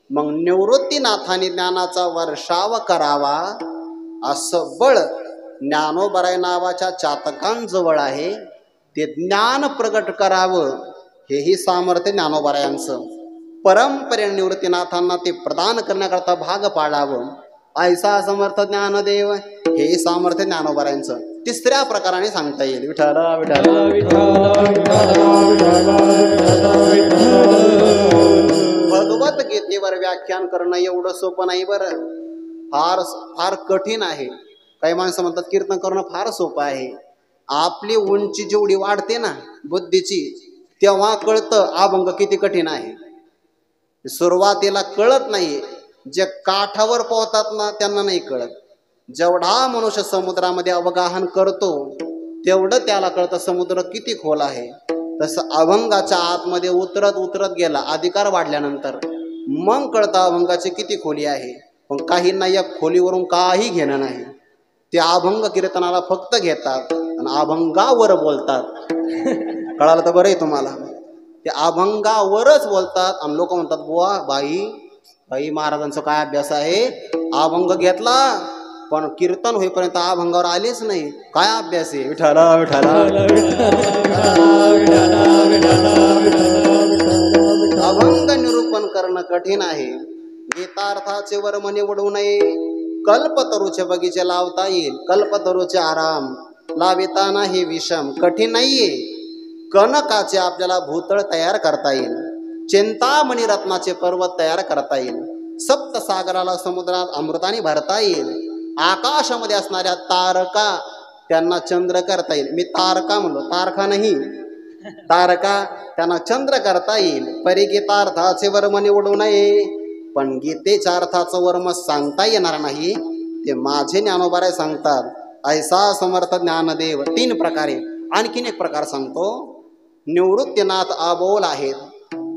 मग निवृत्तीनाथांनी ज्ञानाचा वर्षाव करावा असं बळ ज्ञानोबराय नावाच्या चातकांजवळ आहे. ते ज्ञान प्रगट करावं हेही सामर्थ्य ज्ञानोबरायांचं. परंपरेने निवृत्तीनाथांना ते प्रदान करण्याकरता भाग पाडावं ऐसा समर्थ ज्ञानदेव, हेही सामर्थ्य ज्ञानोबरायांचं. तिसऱ्या प्रकाराने सांगता येईल. विठ्ठल भगवद्गीतेवर व्याख्यान करणं एवढं सोपं नाही बरं, फार फार कठीण आहे. काही माणसं म्हणतात कीर्तन करणं फार सोपं आहे. आपली उंची जेवढी वाढते ना बुद्धीची, तेव्हा कळतं अभंग किती कठीण आहे. सुरुवातीला कळत नाही. जे काठावर पोहतात ना त्यांना नाही कळत. जेवढा मनुष्य समुद्रामध्ये अवगाहन करतो तेवढं त्याला कळतं समुद्र किती खोल आहे. तसं अभंगाच्या आतमध्ये उतरत उतरत गेला, अधिकार वाढल्यानंतर मग कळतं अभंगाची किती खोली आहे. पण काहींना या खोलीवरून काही घेणं नाही. ते अभंग कीर्तनाला फक्त घेतात आणि अभंगावर बोलतात. कळालं तर बरं आहे तुम्हाला. ते अभंगावरच बोलतात आणि लोक म्हणतात बुवा बाई महाराजांचा काय अभ्यास आहे, अभंग घेतला पण कीर्तन होईपर्यंत अभंगावर आलेच नाही, काय अभ्यास आहे. विठ्ठल अभंग निरूपण करणं कठीण आहे. गीतार्थाचे वर्म निवडू नये. कल्पतरूचे बगीचे लावता येईल, कल्पतरूचे आराम. लाविताना हे विषम कठीण नाहीये. कनकाचे आपल्याला भूतळ तयार करता येईल, चिंतामणी रत्नाचे पर्वत तयार करता येईल, सप्तसागराला समुद्रात अमृताने भरता येईल, आकाशामध्ये असणाऱ्या तारका त्यांना चंद्र करता येईल. मी तारका म्हणलो, तारका नाही, तारका त्यांना चंद्र करता येईल. परिगीतार्थाचे वर्म निवडू नये, पण गीतेच्या अर्थाचं वर्म सांगता येणार नाही, ते माझे ज्ञानोबाराय सांगतात. ऐसा समर्थ ज्ञानदेव. 3 प्रकारे. आणखीन एक प्रकार सांगतो. निवृत्तीनाथ आबोल आहेत.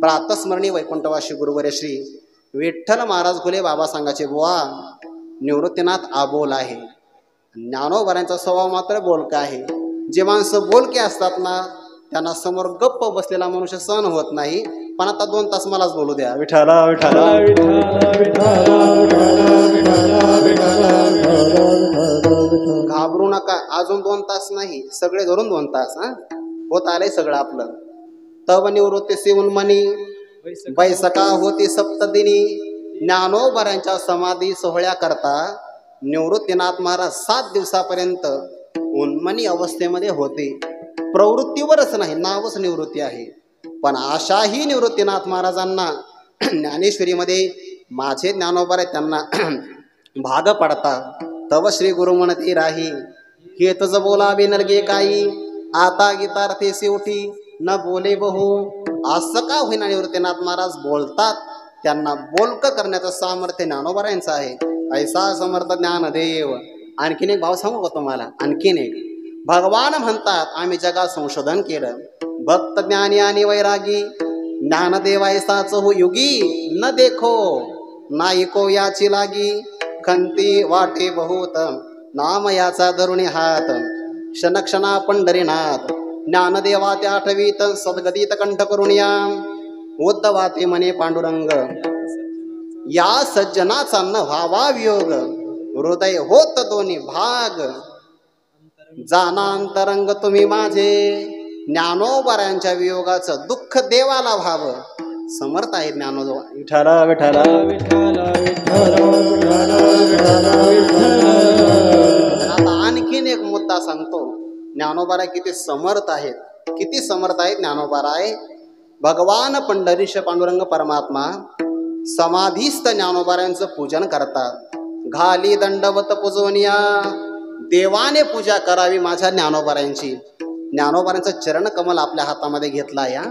प्रातस्मरणी वैकुंठवासी गुरुवर्य श्री विठ्ठल महाराज खुले बाबा सांगाचे बुवा निवृत्तीनाथ आबोल आहे. ज्ञानोबारांचा स्वभाव मात्र बोलका आहे. जे माणसं बोलके असतात ना त्यांना समोर गप्प बसलेला मनुष्य सहन होत नाही. पण आता 2 तास मलाच बोलू द्या. विठ्ठला विठ्ठला घाबरू नका. अजून 2 तास नाही, सगळे धरून 2 तास. होत आलंय सगळं आपलं. तव निवृत्ती सिवून मनी बैसका होती सप्तदिनी. ज्ञानोबारांच्या समाधी सोहळ्या करता निवृत्तीनाथ महाराज 7 दिवसापर्यंत उन्मनी अवस्थेमध्ये होते. प्रवृत्तीवरच नाही, नावच निवृत्ती आहे. पण अशाही निवृत्तीनाथ महाराजांना ज्ञानेश्वरीमध्ये माझे ज्ञानोबाराय त्यांना भाग पडतात. तव श्री गुरु म्हणती राही हे तज बोलावे नलगे काही. आता गीतार्थे शेवटी न बोले बहु. असं का होईना निवृत्तीनाथ महाराज बोलतात. त्यांना बोलक करण्याचं सामर्थ्य ज्ञानोबारायांचं आहे. ऐसा समर्थ ज्ञानदेव. आणखीन एक भाव सांगू का तुम्हाला? आणखीन एक. भगवान म्हणतात आम्ही जगात संशोधन केलं. भक्त ज्ञानी आणि वैरागी ज्ञानदेव ऐसाच हो युगी. न देखो नाईको याची लागी. खंती वाटे बहुत नाम याचा धरुणी हात. क्षणक्षणा पंढरीनाथ ज्ञानदेवा त्या आठवीत सद्गदित कंठ करून या. उद्धवाते म्हणे पांडुरंग या सज्जनाचा न व्हावा वियोग. हृदय होत दोन्ही भाग. जाना अंतरंग तुम्ही माझे. ज्ञानोबारायांच्या वियोगाचं दुःख देवाला व्हावं. समर्थ आहे ज्ञानोबा. विठ्ठला विठ्ठला आता आणखीन एक मुद्दा सांगतो. ज्ञानोबाराय किती समर्थ आहेत, किती समर्थ आहेत ज्ञानोबाराय. भगवान पंढरीश पांडुरंग परमात्मा समाधीस्थ ज्ञानोबारायांचं पूजन करतात. घाली दंडवत पूजोनिया. देवाने पूजा करावी माझ्या ज्ञानोबारायांची. ज्ञानोबारांचं चरणकमल आपल्या हातामध्ये घेतला. या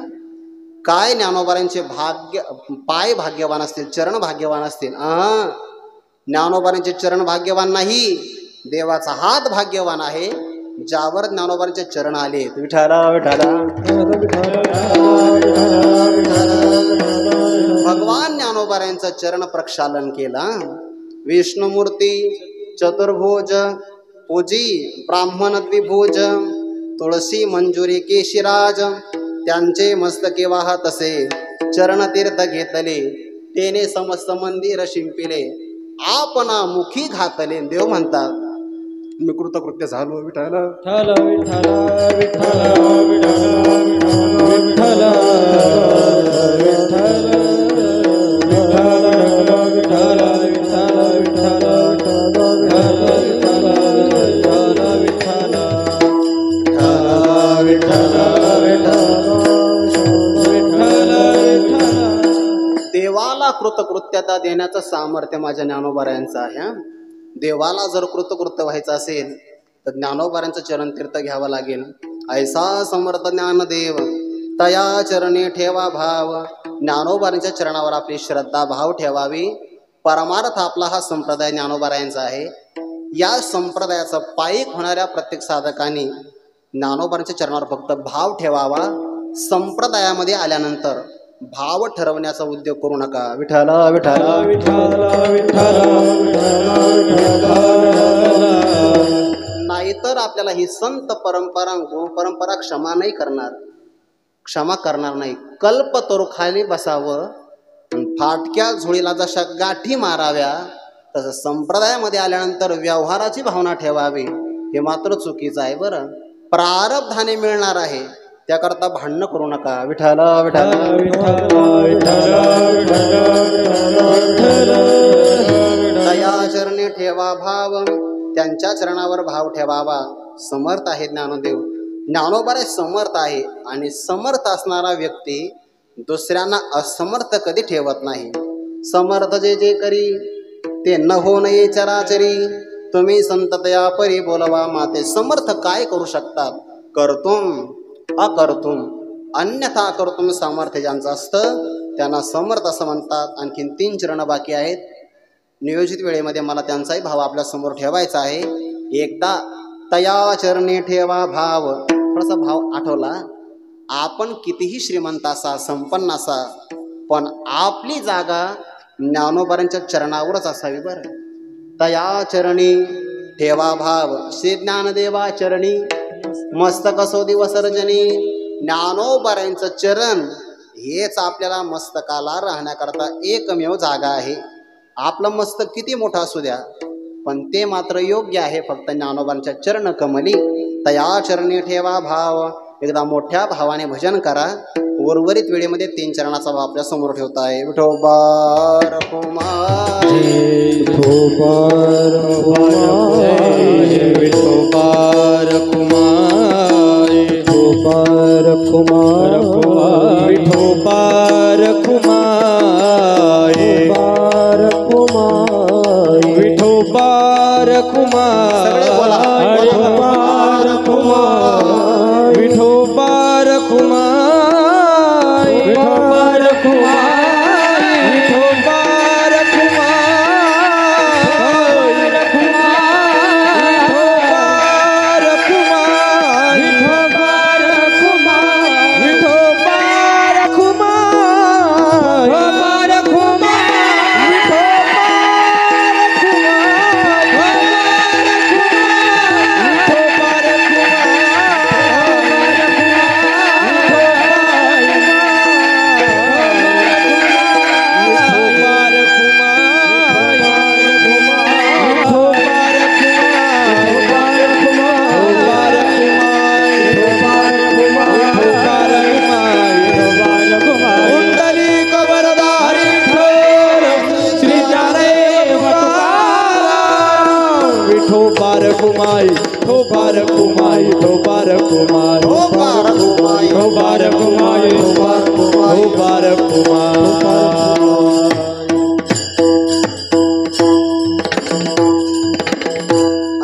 काय ज्ञानोबारांचे भाग्य, पाय भाग्यवान असतील, चरण भाग्यवान असतील. ज्ञानोबारांचे चरण भाग्यवान नाही, देवाचा हात भाग्यवान आहे ज्यावर ज्ञानोबारांचे चरण आले. विठ्ठला विठ्ठला भगवान ज्ञानोबारांचं चरण प्रक्षालन केलं. विष्णुमूर्ती चतुर्भुज पूजी ब्राह्मण द्विभुज. तुळशी मंजुरी केशिराज त्यांचे मस्तके वाहत असे. चरणतीर्थ घेतले तेने समस्त मंदिर शिंपिले. आपणा मुखी घातले. देव म्हणतात मी कृतकृत्य झालो. विठ्ठला देवाला कृतकृत्यता देण्याचं सामर्थ्य माझ्या ज्ञानोबारायांचं आहे. देवाला जर कृतकृत्य व्हायचं असेल तर ज्ञानोबारायांचं चरणतीर्थ घ्यावं लागेल. ऐसा समर्थ ज्ञानदेव तया चरणी ठेवा भाव. ज्ञानोबारायांच्या चरणावर आपली श्रद्धा भाव ठेवावी. परमार्थ आपला हा संप्रदाय ज्ञानोबारायांचा आहे. या संप्रदायाचा पायीक होणाऱ्या प्रत्येक साधकांनी ज्ञानोबारायांच्या चरणावर फक्त भाव ठेवावा. संप्रदायामध्ये आल्यानंतर भाव ठरवण्याचा उद्योग करू नका. विठ्ठला विठ्ठला नाहीतर आपल्याला ही संत परंपरा गुरु परंपरा क्षमा नाही करणार, क्षमा करणार नाही. कल्पतरू खाली बसावं, फाटक्या झोळीला जशा गाठी माराव्या तसं संप्रदायामध्ये आल्यानंतर व्यवहाराची भावना ठेवावी. हे मात्र चुकीचं आहे. बरं, प्रारब्धाने मिळणार आहे त्याकरता भांडणं करू नका. विठ्ठला विठ्ठला दया चरणी ठेवा भाव. त्यांच्या चरणावर भाव ठेवावा. समर्थ आहे ज्ञानदेव. ज्ञानोबा समर्थ आहे आणि समर्थ असणारा व्यक्ती दुसऱ्यांना असमर्थ कधी ठेवत नाही. समर्थ जे जे करी ते न हो नये चराचरी, तुम्ही संततया परी बोलवा माते. समर्थ काय करू शकतात? कर्तुम अकर्तुम, अन्यथा कर्तुम सामर्थ्य ज्यांचं असतं त्यांना समर्थ असं म्हणतात. आणखीन 3 चरण बाकी आहेत. नियोजित वेळेमध्ये मला त्यांचाही भाव आपल्या समोर ठेवायचा आहे. एकदा तया चरणी ठेवा भाव. थोडासा भाव आठवला. आपण कितीही श्रीमंत असा संपन्न असा पण आपली जागा ज्ञानोबांच्या चरणावरच असावी बरं. तया चरणी ठेवा भाव, श्री ज्ञानदेवा चरणी मस्तक असो दिवस रजनी. ज्ञानोबांचं चरण हेच आपल्याला मस्तकाला राहण्याकरता एकमेव जागा आहे. आपलं मस्तक किती मोठं असू द्या पण ते मात्र योग्य आहे फक्त ज्ञानोबांच्या चरण कमली. तया चरणी ठेवा भाव. एकदा मोठ्या भावाने भजन करा. उर्वरित वेळेमध्ये 3 चरणाचा भाव आपल्या समोर ठेवता आहे. विठोबा रखुमाई, विठोबा रखुमाई, विठोबा रखुमाई, विठोबा रखुमाई, विठोबा रखुमाई, सगळे बोला. विठोबा रखुमाई, विठोबा रखुमाई, विठोबा रखुमाई, विठोबा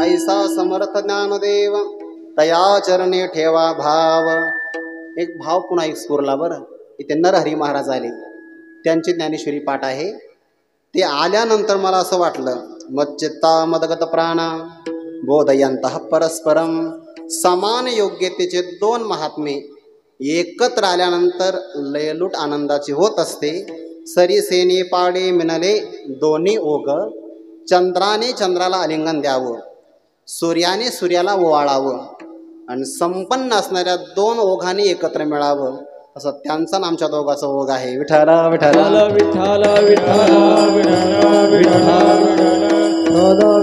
ऐसा समर्थ ज्ञानदेव तया चरणी ठेवा भाव. एक भाव पुन्हा एक स्फुरला बरं. इथे नरहरी महाराज आले, त्यांची ज्ञानेश्वरी पाठ आहे. ते आल्यानंतर मला असं वाटलं, मच्चित्ता मदगत प्राणा बोधयंतः परस्परम. समान योग्यतेचे 2 महात्मे एकत्र आल्यानंतर लयलूट आनंदाची होत असते. सरीसेनी पाडे मिनले दोन्ही ओघ, चंद्राने चंद्राला आलिंगन द्यावं, सूर्याने सूर्याला ओवाळावं आणि संपन्न असणाऱ्या 2 ओघाने एकत्र मिळावं. असं त्यांचा आमच्या दोघाचा ओघ आहे. विठ्ठला विठ्ठला विठ्ठला विठ्ठला विठ्ठला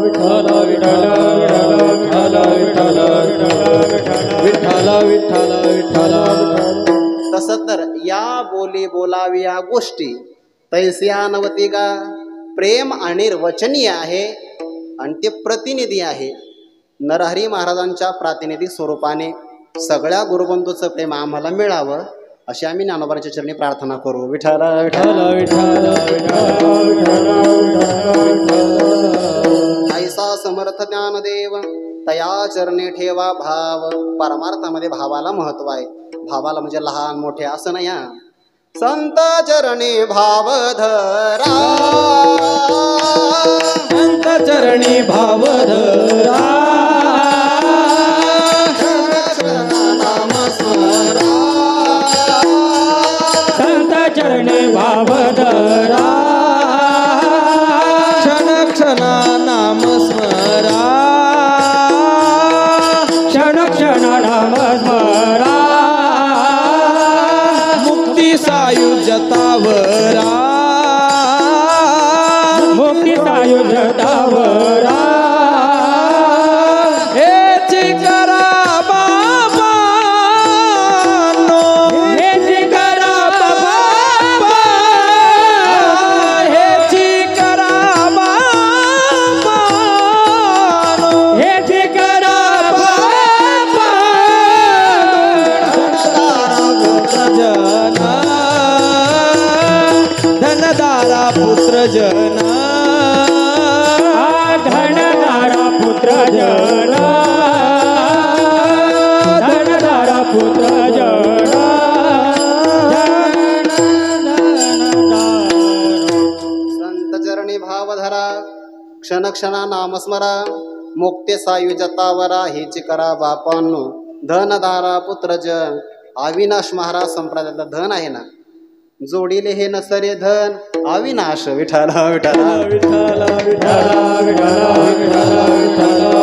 विठ्ठला विठ्ठला विठ्ठला विठ्ठला. तसं तर या बोली बोलाविया गोष्टी तैस्या नवतिगा. प्रेम अनिर्वचनीय आहे आणि ते प्रतिनिधी आहे. नरहरी महाराजांच्या प्रातिनिधिक स्वरूपाने सगळ्या गुरुबंधूचं प्रेम आम्हाला मिळावं अशी आम्ही ज्ञानोबांच्या चरणी प्रार्थना करू. विठ्ठला विठ्ठला विठ्ठला ऐसा समर्थ ज्ञानदेव तया चरणी ठेवा भाव. परमार्थामध्ये भावाला महत्व आहे. भावाला म्हणजे लहान मोठे असं नाही. संत चरणी भाव धरा, संत चरणी भाव धरा, नाम स्मरा. संत चरणी भाव धरा, क्षण क्षणा नाम स्मरा, क्षण क्षण नाम स्मरा. मुक्ती सायुज्यतावरा, मुक्ती सायुज्यतावरा. हेची करा बाबांनो, हेची करा बाबा, हेची करा बाबांनो, हेची करा बाबा. पुत्र जना धनधारा पुत्र जना धनधारा पुत्र जना संत चरणी भाव धरा क्षण क्षणा नामस्मरा मुक्ते सायुजतावरा हेची करा बापांनो धनधारा पुत्र जन अविनाश महाराज संप्रदायातलं धन आहे ना जोडीले हे नसरे धन अविनाश विठाला विठाला विठ्ठला विठ्ठला विठ्ठला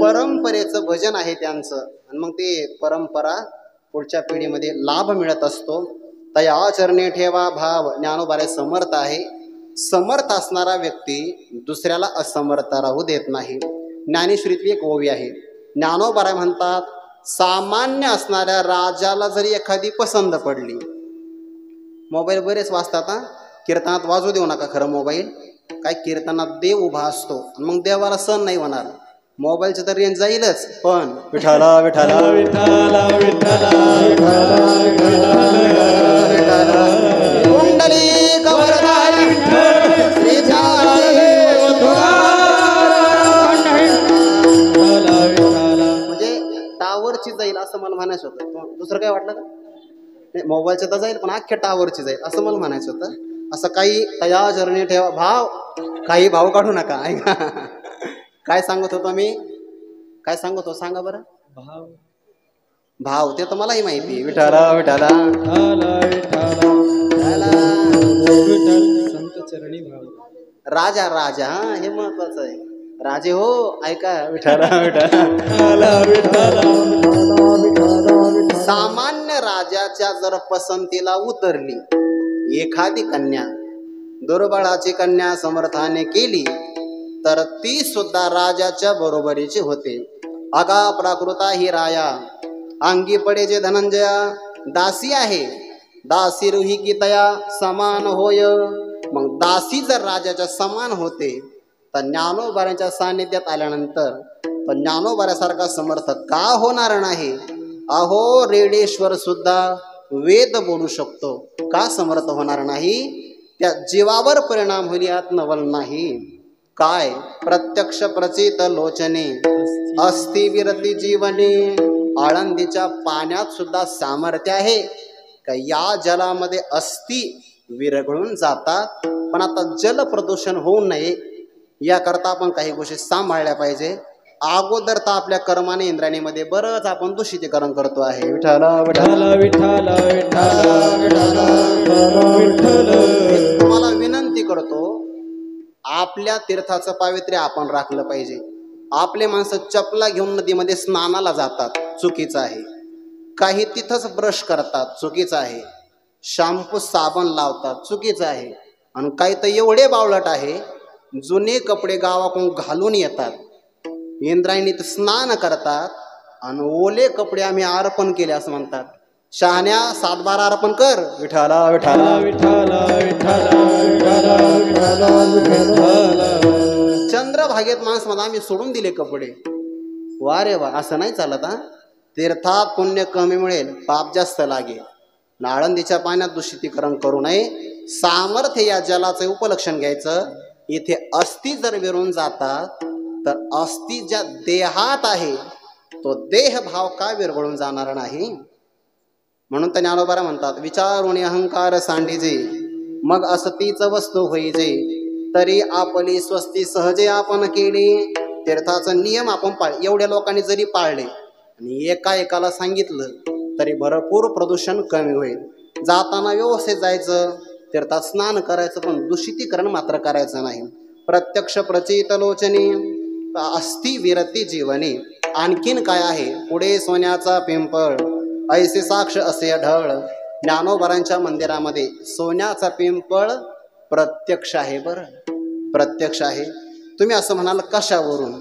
परंपरेचं भजन आहे त्यांचं आणि मग ते परंपरा पुढच्या पिढीमध्ये लाभ मिळत असतो. तया चरणी ठेवा भाव. ज्ञानोबारे समर्थ आहे. समर्थ असणारा व्यक्ती दुसऱ्याला असमर्थ राहू देत नाही. ज्ञानेश्वरीतली एक ओवी आहे. ज्ञानोबाराय म्हणतात सामान्य असणाऱ्या राजाला जरी एखादी पसंत पडली. मोबाईल बरेच वाजतात हा, कीर्तनात वाजू देऊ नका खरं मोबाईल. काय कीर्तनात देव उभा असतो मग देवाला सण नाही होणार. मोबाईलचं तर रेंज जाईलच पण विठाला विठाला विठ्ठला विठ्ठला कुंडली कवरधारी म्हणजे टावरची जाईल असं मला म्हणायचं होतं. दुसरं काय वाटलं का नाही, मोबाईलचं तर जाईल पण अख्ख्या टावरची जाईल असं मला म्हणायचं होतं. असं काही तया चरणी ठेवा भाव. काही भाव काढू नका. ऐका काय सांगत होतो मी, काय सांगत होतो सांगा बरं. भाव भाव ते तर मलाही माहिती. विठाला विठाला संत चरणी भाव. राजा राजा हा हे महत्वाचं आहे. राजे हो ऐका विठाला विठाला सामान्य राजाच्या जर पसंतीला उतरली एखादी कन्या, दुर्बळाची कन्या समर्थाने केली तर ती सुद्धा राजाच्या बरोबरीची होते. आगा प्राकृता ही राया अंगी पडे जे धनंजया. दासी आहे दासी रुही की तया समान होय. मग दासी जर राजाच्या समान होते तर ज्ञानोबाऱ्यांच्या सानिध्यात आल्यानंतर तर ज्ञानोबाऱ्यासारखा समर्थ का होणार नाही. अहो रेडेश्वर सुद्धा वेद बोलू शकतो का समर्थ होणार नाही. त्या जीवावर परिणाम होईल यात नवल नाही. काय प्रत्यक्ष प्रचित लोचने अस्ति विरती जीवने. आळंदीच्या पाण्यात सुद्धा सामर्थ्य आहे का या जलामध्ये अस्थि विरघळून जातात. पण आता जल प्रदूषण होऊ नये याकरता आपण काही गोष्टी सांभाळल्या पाहिजे. अगोदर तर आपल्या कर्माने इंद्राणीमध्ये बरंच आपण दूषितीकरण करतो आहे. विठाला विठ्ठला विठ्ठला विठ्ठला विठ्ठल. तुम्हाला विनंती करतो आपल्या तीर्थाचं पावित्र्य आपण राखलं पाहिजे. आपले माणसं चपला घेऊन नदीमध्ये स्नानाला जातात चुकीचं आहे. काही तिथंच ब्रश करतात चुकीचं आहे. शॅम्पू साबण लावतात चुकीचं आहे. आणि काही तर एवढे बावळट आहे जुने कपडे गावाकडून घालून येतात इंद्रायणीत स्नान करतात आणि ओले कपडे आम्ही अर्पण केले असं म्हणतात. शहाण्या 7-12 अर्पण कर. विठाला विठाला विठ्ठला विठ्ठला चंद्रभागेत माणस मध्ये आम्ही सोडून दिले कपडे. वा रे वा असं नाही चालत हा. तीर्थात पुण्य कमी मिळेल पाप जास्त लागेल. आळंदीच्या पाण्यात दूषितीकरण करू नये. सामर्थ्य या जलाचं उपलक्षण घ्यायचं. इथे अस्थि जर विरून जातात तर अस्थि ज्या देहात आहे तो देह भाव का विरघळून जाणार नाही. म्हणून तर ज्ञानोबारा म्हणतात विचारुणी अहंकार सांडीजे मग असतीच वस्तू होईजे. तरी आपली स्वस्ती सहजे आपण केली. तीर्थाचा नियम आपण एवढ्या लोकांनी जरी पाळले आणि एका एकाला सांगितलं तरी भरपूर प्रदूषण कमी होईल. जाताना व्यवस्थित जायचं तीर्थात स्नान करायचं पण दूषितीकरण मात्र करायचं नाही. प्रत्यक्ष प्रचित लोचनी अस्थि विरती जीवनी. आणखीन काय आहे पुढे सोन्याचा पिंपळ ऐसे साक्ष असे ढळ. ज्ञानोबारांच्या मंदिरामध्ये सोन्याचा पिंपळ प्रत्यक्ष आहे. बरं प्रत्यक्ष आहे. तुम्ही असं म्हणाल कशावरून.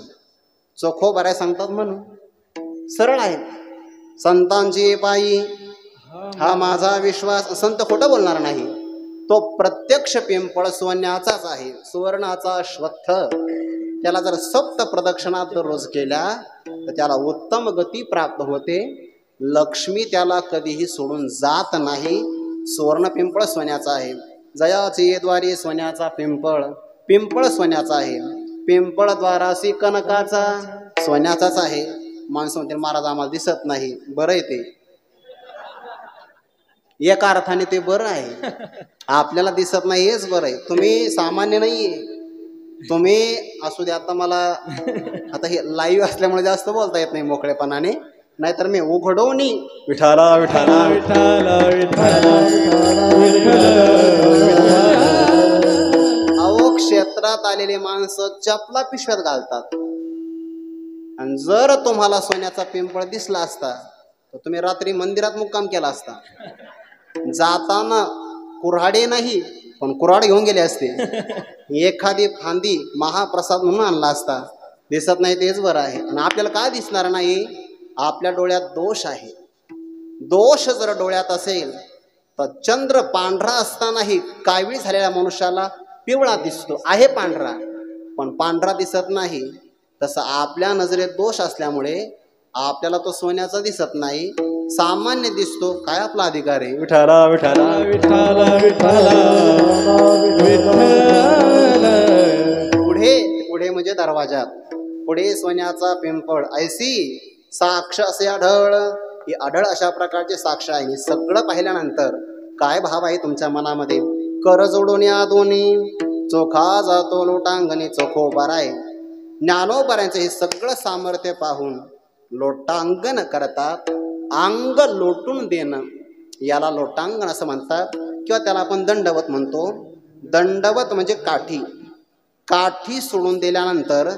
चोखोबाराय सांगतात म्हणून सरळ आहे. संतांची पायी हा माझा विश्वास. संत खोटं बोलणार नाही. तो प्रत्यक्ष पिंपळ सोन्याचाच आहे. सुवर्णाचा अश्वत्थ. त्याला जर 7 प्रदक्षिणा रोज केल्या तर त्याला उत्तम गती प्राप्त होते. लक्ष्मी त्याला कधीही सोडून जात नाही. सुवर्ण पिंपळ सोन्याचा आहे. जयाचे द्वारी सोन्याचा पिंपळ, पिंपळ सोन्याचा आहे. पिंपळ द्वारासी कनकाचा, सोन्याचाच आहे. माणसं म्हणतील महाराज आम्हाला दिसत नाही. बरं आहे ते, एका अर्थाने ते बरं आहे. आपल्याला दिसत नाही हेच बरं आहे. तुम्ही सामान्य नाहीये. तुम्ही असू दे. आता मला आता हे लाईव्ह असल्यामुळे जास्त बोलता येत नाही मोकळेपणाने, नाहीतर मी उघडवणी विठाला विठाला विठाला विठाला अहो क्षेत्रात आलेले माणसं चपला पिशव्यात घालतात. आणि जर तुम्हाला सोन्याचा पिंपळ दिसला असता तर तुम्ही रात्री मंदिरात मुक्काम केला असता. जाताना कुऱ्हाडे नाही पण कुऱ्हाड घेऊन गेले असते. एखादी फांदी महाप्रसाद म्हणून आणला असता. दिसत नाही तेच बरं आहे. आणि आपल्याला काय दिसणार नाही? आपल्या डोळ्यात दोष आहे. दोष जर डोळ्यात असेल तर चंद्र पांढरा असतानाही कावीळ झालेल्या मनुष्याला पिवळा दिसतो. आहे पांढरा पण पांढरा दिसत नाही. तसं आपल्या नजरेत दोष असल्यामुळे आपल्याला तो सोन्याचा दिसत नाही, सामान्य दिसतो. काय आपला अधिकार आहे? विठाला विठाला विठाला विठाला विठाला. पुढे पुढे म्हणजे दरवाजात पुढे सोन्याचा पिंपळ ऐसी साक्ष असे आढळ. ही आढळ अशा प्रकारचे साक्ष आहे. सगळं पाहिल्यानंतर काय भाव आहे तुमच्या मनामध्ये? कर जोडून या दोन्ही चोखा जातो लोटांगणी चोखोबार आहे. ज्ञानोबारांचं हे सगळं सामर्थ्य पाहून लोटांगण करतात. अंग लोटून देणं याला लोटांगण असं म्हणतात, किंवा त्याला आपण दंडवत म्हणतो. दंडवत म्हणजे काठी. काठी सोडून दिल्यानंतर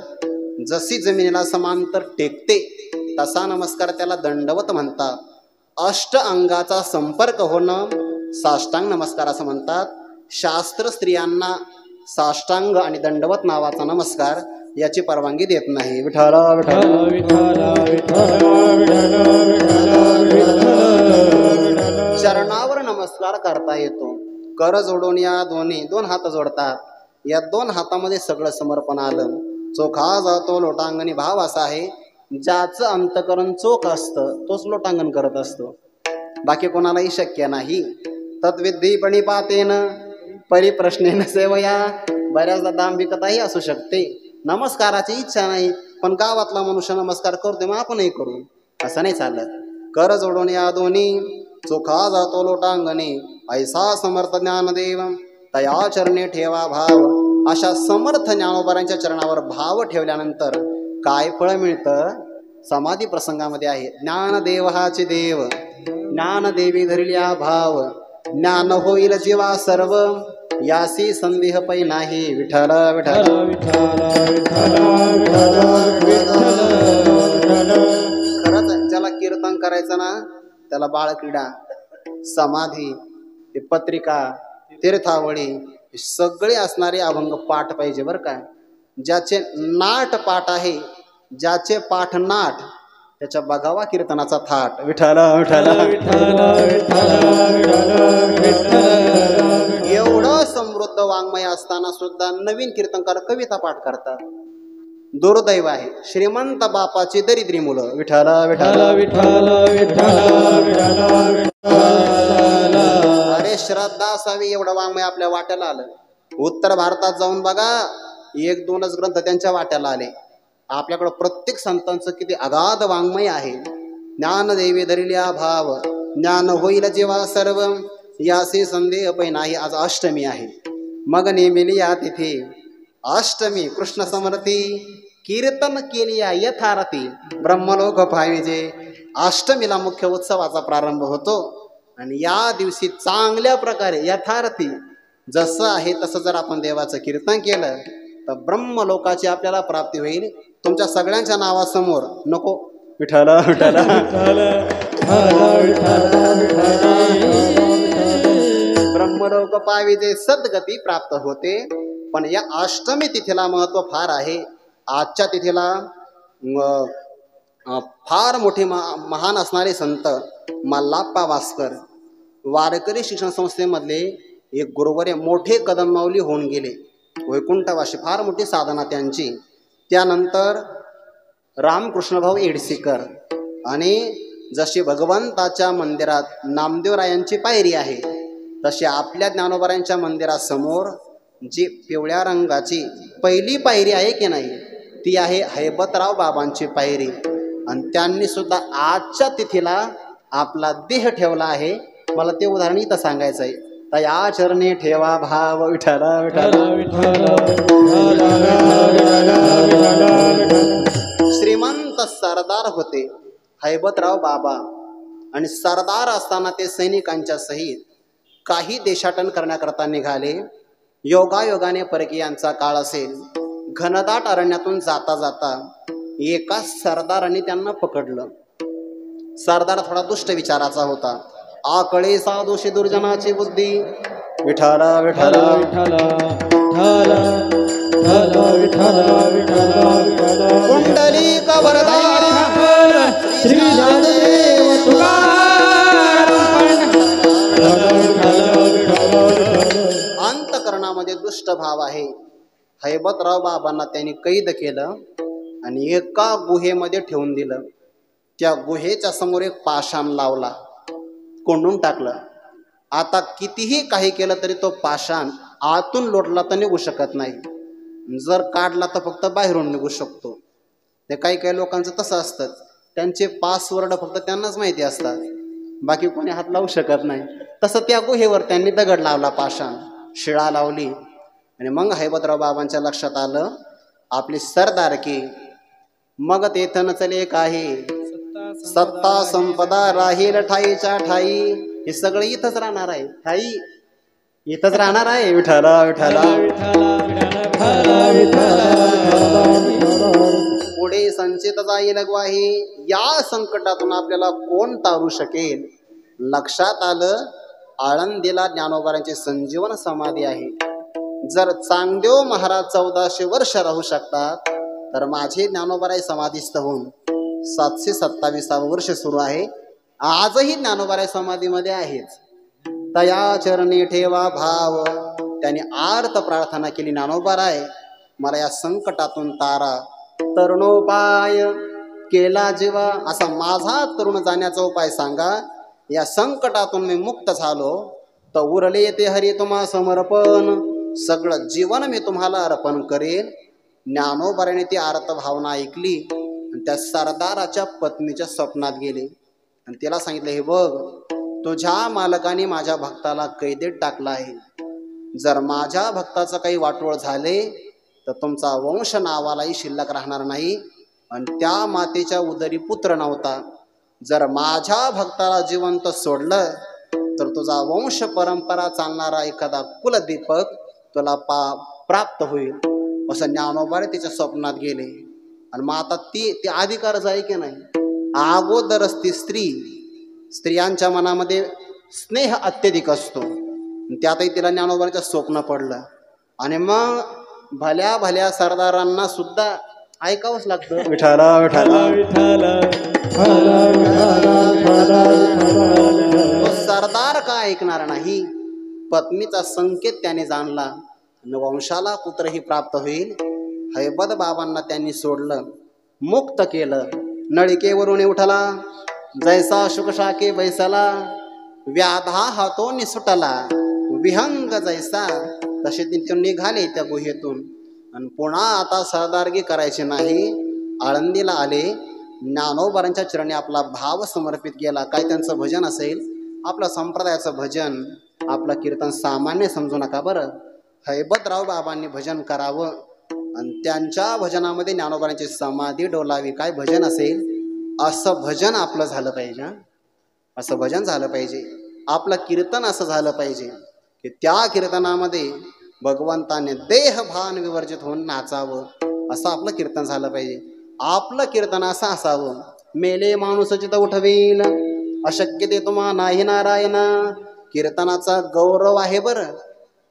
जशी जमिनीला समांतर टेकते तसा नमस्कार त्याला दंडवत म्हणतात. अष्ट अंगाचा संपर्क होणं साष्टांग नमस्कार असं म्हणतात. शास्त्र स्त्रियांना साष्टांग आणि दंडवत नावाचा नमस्कार याची परवानगी देत नाही. विठाला विठाला विठाला विठाला विठाला. चरणावर नमस्कार करता येतो. कर जोडून या दोन्ही दोन हात जोडतात. या दोन हातामध्ये सगळं समर्पण आलं. चोखा जातो लोटांगणी भाव असा आहे, ज्याचं अंतकरण चोख असतं तोच लोटांगण करत असतो. बाकी कोणालाही शक्य नाही. तद्विद्धी पणिपातेन परिप्रश्नेन सेवया. बऱ्याचदा दांभिकताही असू शकते. नमस्काराची इच्छा नाही पण गावातला मनुष्य नमस्कार करतोय मग आपणही करू, असं नाही चालत. कर जोडून या दोन्ही चोखा जातो लोटांगणी ऐसा समर्थ ज्ञानदेव तया चरणे ठेवा भाव. अशा समर्थ ज्ञानोबारांच्या चरणावर भाव ठेवल्यानंतर काय फळ मिळतं? समाधी प्रसंगामध्ये आहे, ज्ञानदेव हाचे देव ज्ञानदेवी धरिल्या भाव. ज्ञान होईल जीवा सर्व यासी संदेह पै नाही. विठ्ठल विठ्ठल खरंच ज्याला कीर्तन करायचं ना त्याला बाळक्रीडा, समाधी, पत्रिका, तीर्थावळी सगळे असणारे अभंग पाठ पाहिजे बरं का. ज्याचे नाट पाठ आहे, ज्याचे पाठ नाट त्याच्या बघावा कीर्तनाचा थाट. विठाला विठाला एवढं समृद्ध वाङ्मय असताना सुद्धा नवीन कीर्तनकार कविता पाठ करतात. दुर्दैव आहे. श्रीमंत बापाची दरिद्री मुलं. विठाला विठाला अरे श्रद्धा असावी एवढं वाङ्मय आपल्या वाट्याला आलं. उत्तर भारतात जाऊन बघा, एक दोनच ग्रंथ त्यांच्या वाट्याला आले. आपल्याकडं प्रत्येक संतांचं किती अगाध वाङ्मय आहे. ज्ञानदेवी धरिल्या भाव ज्ञान होईल जेव्हा सर्व यासी संदेह पै नाही. आज अष्टमी आहे. मग नेमिली या तिथे अष्टमी कृष्ण समर्थी कीर्तन केली या यथारथी ब्रह्मलोक पाहिजे. अष्टमीला मुख्य उत्सवाचा प्रारंभ होतो आणि या दिवशी चांगल्या प्रकारे यथार्थी जसं आहे तसं जर आपण देवाचं कीर्तन केलं तर ब्रह्मलोकाची आपल्याला प्राप्ती होईल. तुमच्या सगळ्यांच्या नावासमोर नको विठाला विठाला ब्रह्मलोक पाविजे सद्गती प्राप्त होते. पण या अष्टमी तिथीला महत्व फार आहे. आजच्या तिथीला फार मोठे महान असणारे संत मल्लाप्पा वास्कर वारकरी शिक्षण संस्थेमधले एक गुरुवर्य मोठे कदम माऊली होऊन गेले. वैकुंठवासी फार मोठी साधना त्यांची. त्यानंतर रामकृष्णभाऊ एडसीकर आणि जशी भगवंताच्या मंदिरात नामदेवरायांची पायरी आहे तशी आपल्या ज्ञानोबारांच्या मंदिरासमोर जी पिवळ्या रंगाची पहिली पायरी आहे की नाही, ती आहे हैबतराव बाबांची पायरी. आणि त्यांनी सुद्धा आजच्या तिथीला आपला देह ठेवला आहे. मला ते उदाहरण इथं सांगायचं आहे. तया चरणी ठेवा भाव विठ्ठला विठ्ठला. श्रीमंत सरदार होते हैबतराव बाबा, आणि सरदार असताना ते सैनिकांच्या सहित काही देशाटन करण्याकरता निघाले. योगायोगाने परकीयांचा काळ असेल. घनदाट अरण्यातून जाता जाता एका सरदाराने त्यांना पकडलं. सरदार थोडा दुष्ट विचाराचा होता. आकळे साधूशी दुर्जनाची बुद्धी विठाला विठाला विठ्ठला विठ्ठला विठ्ठला विठ्ठला कुंडली कबरदार श्री ज्ञानदेव अंतकरणामध्ये दुष्ट भाव आहे. हैबतराव बाबांना त्यांनी कैद केलं आणि एका गुहेमध्ये ठेवून दिलं. त्या गुहेच्या समोर एक पाषाण लावला, कोंडून टाकलं. आता कितीही काही केलं तरी तो पाषाण आतून लोटला तर निघू शकत नाही, जर काढला तर फक्त बाहेरून निघू शकतो. ते काही काही लोकांचं तसं असतं, त्यांचे पासवर्ड फक्त त्यांनाच माहिती असतात, बाकी कोणी हात लावू शकत नाही. तसं त्या गुहेवर त्यांनी दगड लावला, पाषाण शिळा लावली. आणि मग हैबतराव बाबांच्या लक्षात आलं आपली सरदारकी. मग तेथन चले काही सत्ता संपदा राहील ठाईच्या ठाई. हे सगळं इथंच राहणार आहे, ठाई इथंच राहणार आहे. विठाला विठाला पुढे संचित जाईल ग्वाही. या संकटातून आपल्याला कोण तारू शकेल. लक्षात आलं आळंदीला ज्ञानोबारांची संजीवन समाधी आहे. जर चांगदेव महाराज 1400 वर्ष राहू शकतात, तर माझे ज्ञानोबाराय समाधीस्थ होऊन 727 वर्ष सुरू आहे. आजही ज्ञानोबाराय समाधीमध्ये आहेच. तया चरणी ठेवा भाव. त्याने आर्त प्रार्थना केली, ज्ञानोबाराय मला या संकटातून तारा. तरुणोपाय केला जेव्हा, असा माझा तरुण जाण्याचा उपाय सांगा. या संकटातून मी मुक्त झालो तर उरले ते हरी तुम्हा समर्पण. सगळं जीवन मी तुम्हाला अर्पण करेन. ज्ञानोबाराने ती आर्त भावना ऐकली आणि त्या सरदाराच्या पत्नीच्या स्वप्नात गेले आणि तिला सांगितलं, हे बघ तुझ्या मालकाने माझ्या भक्ताला कैदेत टाकला आहे. जर माझ्या भक्ताचं काही वाटोळ झाले तर तुमचा वंश नावालाही शिल्लक राहणार नाही. आणि त्या मातेच्या उदरी पुत्र नव्हता. जर माझ्या भक्ताला जिवंत सोडलं तर तुझा वंश परंपरा चालणारा एखादा कुलदीपक तुला प्राप्त होईल. असं ज्ञानोबारे तिच्या स्वप्नात गेले. आणि मग आता ती अधिकारच आहे की नाही. अगोदरच ती स्त्रियांच्या मनामध्ये स्नेह अत्यधिक असतो. त्यातही तिला ज्ञानोबाच्या स्वप्न पडलं. आणि मग भल्या भल्या सरदारांना सुद्धा ऐकावंच लागतं. विठाला विठाला सरदार का ऐकणार नाही. पत्नीचा संकेत त्याने जाणला आणि वंशाला पुत्रही प्राप्त होईल. हैबत बाबांना त्यांनी सोडलं, मुक्त केलं. नळिकेवरून उठला जैसा शुकशाके बैसला. व्याधा हातो निसुटला विहंग जैसा. तसे ते निघाले त्या गुहेतून. आणि पुन्हा आता सरदारगी करायची नाही. आळंदीला आले. ज्ञानोबारांच्या चरणी आपला भाव समर्पित केला. काय त्यांचं भजन असेल, आपलं संप्रदायाचं भजन, आपलं कीर्तन सामान्य समजू नका बरं. हैबतराव बाबांनी भजन करावं आणि त्यांच्या भजनामध्ये ज्ञानोबारांची समाधी डोलावी. काय भजन असेल, असं भजन आपलं झालं पाहिजे. असं भजन झालं पाहिजे. आपलं कीर्तन असं झालं पाहिजे की त्या कीर्तनामध्ये भगवंताने देहभान विवर्जित होऊन नाचावं. असं आपलं कीर्तन झालं पाहिजे. आपलं कीर्तन असं असावं, मेले माणूस चित उठवील अशक्य ते तुम्हा नाही नारायणा. कीर्तनाचा गौरव आहे बरं.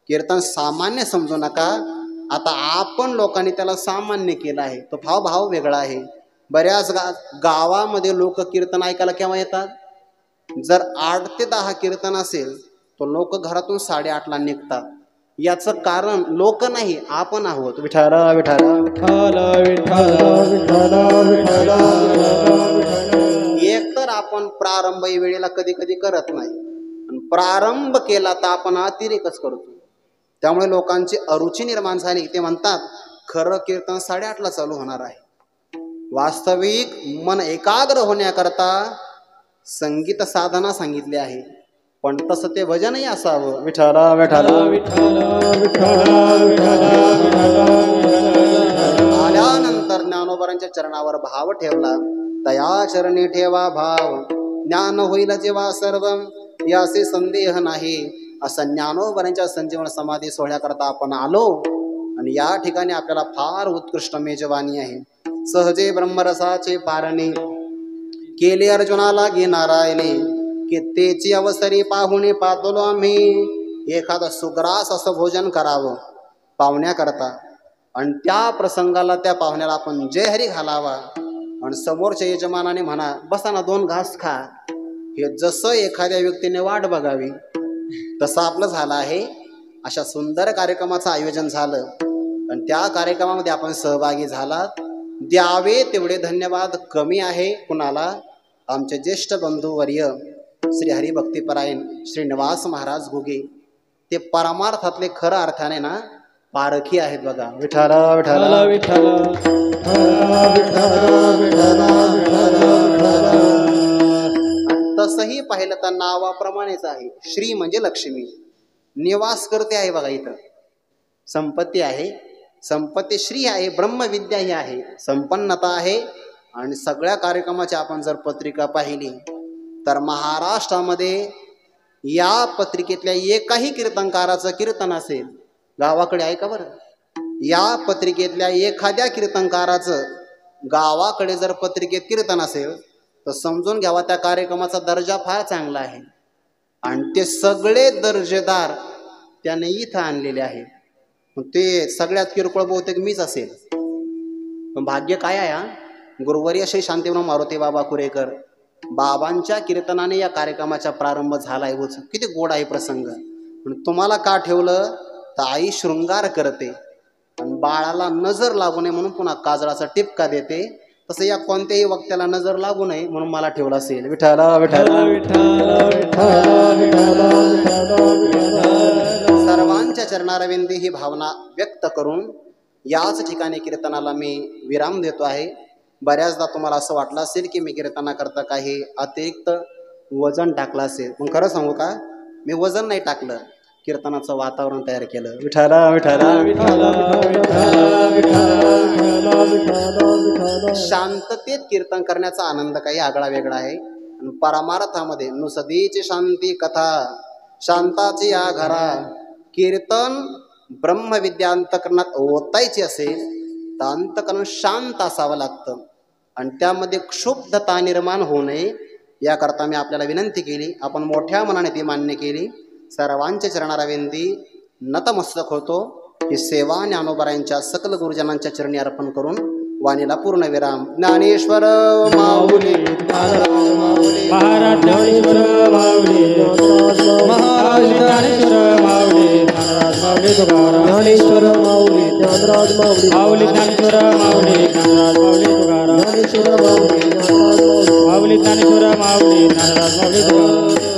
कीर्तन सामान्य समजू नका. आता आपण लोकांनी त्याला सामान्य केलं आहे. तो भाव वेगळा आहे. बऱ्याच गावामध्ये लोक कीर्तन ऐकायला केव्हा येतात, जर 8 ते 10 कीर्तन असेल तर लोक घरातून 8:30ला निघतात. याचं कारण लोक नाही, आपण आहोत. विठाला विठाला एक तर आपण प्रारंभ वेळेला कधी कधी करत नाही. प्रारंभ केला तर आपण अतिरेकच करतो. त्यामुळे लोकांची अरुची निर्माण झाली. ते म्हणतात खरं कीर्तन 8:30ला चालू होणार आहे. वास्तविक मन एकाग्र होण्याकरता संगीत साधना सांगितली आहे, पण तसं ते भजनही असावं. विठ्ठला विठ्ठला आल्यानंतर ज्ञानोबरांच्या चरणावर भाव ठेवला. तया चरणी ठेवा भाव, ज्ञान होईल जेव्हा सर्व, याचे संदेह नाही. असं ज्ञानोबरांच्या संजीवन समाधी सोहळ्याकरता आपण आलो. आणि या ठिकाणी आपल्याला फार उत्कृष्ट मेजवानी आहे. सहजे ब्रह्मरसाचे पारणे केले अर्जुनाला गे नारायणे, की तेची अवसरी पाहुणे पातलो आम्ही. एखादं सुग्रास असं भोजन करावं पाहुण्याकरता, आणि त्या प्रसंगाला त्या पाहुण्याला आपण जय हरी घालावा. आणि समोरच्या यजमानाने म्हणा बसा ना 2 घास खा. हे जसं एखाद्या व्यक्तीने वाट बघावी तसं आपलं झालं आहे. अशा सुंदर कार्यक्रमाचं आयोजन झालं आणि त्या कार्यक्रमामध्ये आपण सहभागी झालात. द्यावे तेवढे धन्यवाद कमी आहे कुणाला. आमचे ज्येष्ठ बंधूवर्य श्री हरिभक्तीपरायण श्रीनिवास महाराज घुगे, ते परमार्थातले खरं अर्थाने ना पारखी आहेत बघा. विठ्ठला विठ्ठला विठ्ठला. तसंही पाहिलं तर नावाप्रमाणेच आहे. श्री म्हणजे लक्ष्मी, निवास करते आहे बघा. इथं संपत्ती आहे, संपत्ती श्री आहे, ब्रह्मविद्या ही आहे, संपन्नता आहे. आणि सगळ्या कार्यक्रमाची आपण जर पत्रिका पाहिली तर महाराष्ट्रामध्ये या पत्रिकेतल्या एकाही कीर्तनकाराचं कीर्तन असेल, गावाकडे आहे का बरं, या पत्रिकेतल्या एखाद्या कीर्तनकाराचं गावाकडे जर पत्रिकेत कीर्तन असेल तर समजून घ्यावा त्या कार्यक्रमाचा दर्जा फार चांगला आहे. आणि ते सगळे दर्जेदार त्याने इथं आणलेले आहेत. ते सगळ्यात किरकोळ बहुतेक मीच असेल. पण भाग्य काय आहे, गुरुवर्य श्री शांतिवनं मारुती बाबा कुरेकर बाबांच्या कीर्तनाने या कार्यक्रमाचा प्रारंभ झाला आहे. होच किती गोड आहे प्रसंग. पण तुम्हाला का ठेवलं तर आई शृंगार करते आणि बाळाला नजर लागू नये म्हणून पुन्हा काजळाचा टिपका देते. तसं या कोणत्याही वक्त्याला नजर लागू नये म्हणून मला ठेवलं असेल. विठ्ठला विठ्ठला सर्वांच्या चरणारविंदी ही भावना व्यक्त करून याच ठिकाणी कीर्तनाला मी विराम देतो आहे. बऱ्याचदा तुम्हाला असं वाटलं असेल की मी कीर्तनाकरता काही अतिरिक्त वजन टाकलं असेल. पण खरं सांगू का, मी वजन नाही टाकलं, कीर्तनाचं वातावरण तयार केलं. विठ्ठला विठ्ठला शांततेत कीर्तन करण्याचा आनंद काही आगळा वेगळा आहे. आणि परमार्थामध्ये नुसदीची शांती कथा शांताची या घरा, कीर्तन ब्रह्मविद्या अंतकरणात ओतायची असेल तर अंतकरण शांत असावं लागतं. आणि त्यामध्ये क्षुब्धता निर्माण होऊ नये याकरता मी आपल्याला विनंती केली. आपण मोठ्या मनाने ती मान्य केली. सर्वांच्या चरणारविंदी नतमस्तक होतो. ही सेवा ज्ञानोबरायांच्या सकल गुरुजनांच्या चरणी अर्पण करून वाणीला पूर्ण विराम. ज्ञानेश्वर माऊली महाराज ज्ञानेश्वर माऊली महाराज ज्ञानेश्वर माऊली माऊली तुकाराम ज्ञानेश्वर माऊली ज्ञानराज माऊली माऊली ज्ञानेश्वर माऊली ज्ञानराज माऊली तुकाराम ज्ञानेश्वर माऊली माऊली ज्ञानेश्वर माऊली ज्ञानराज माऊली तुकाराम.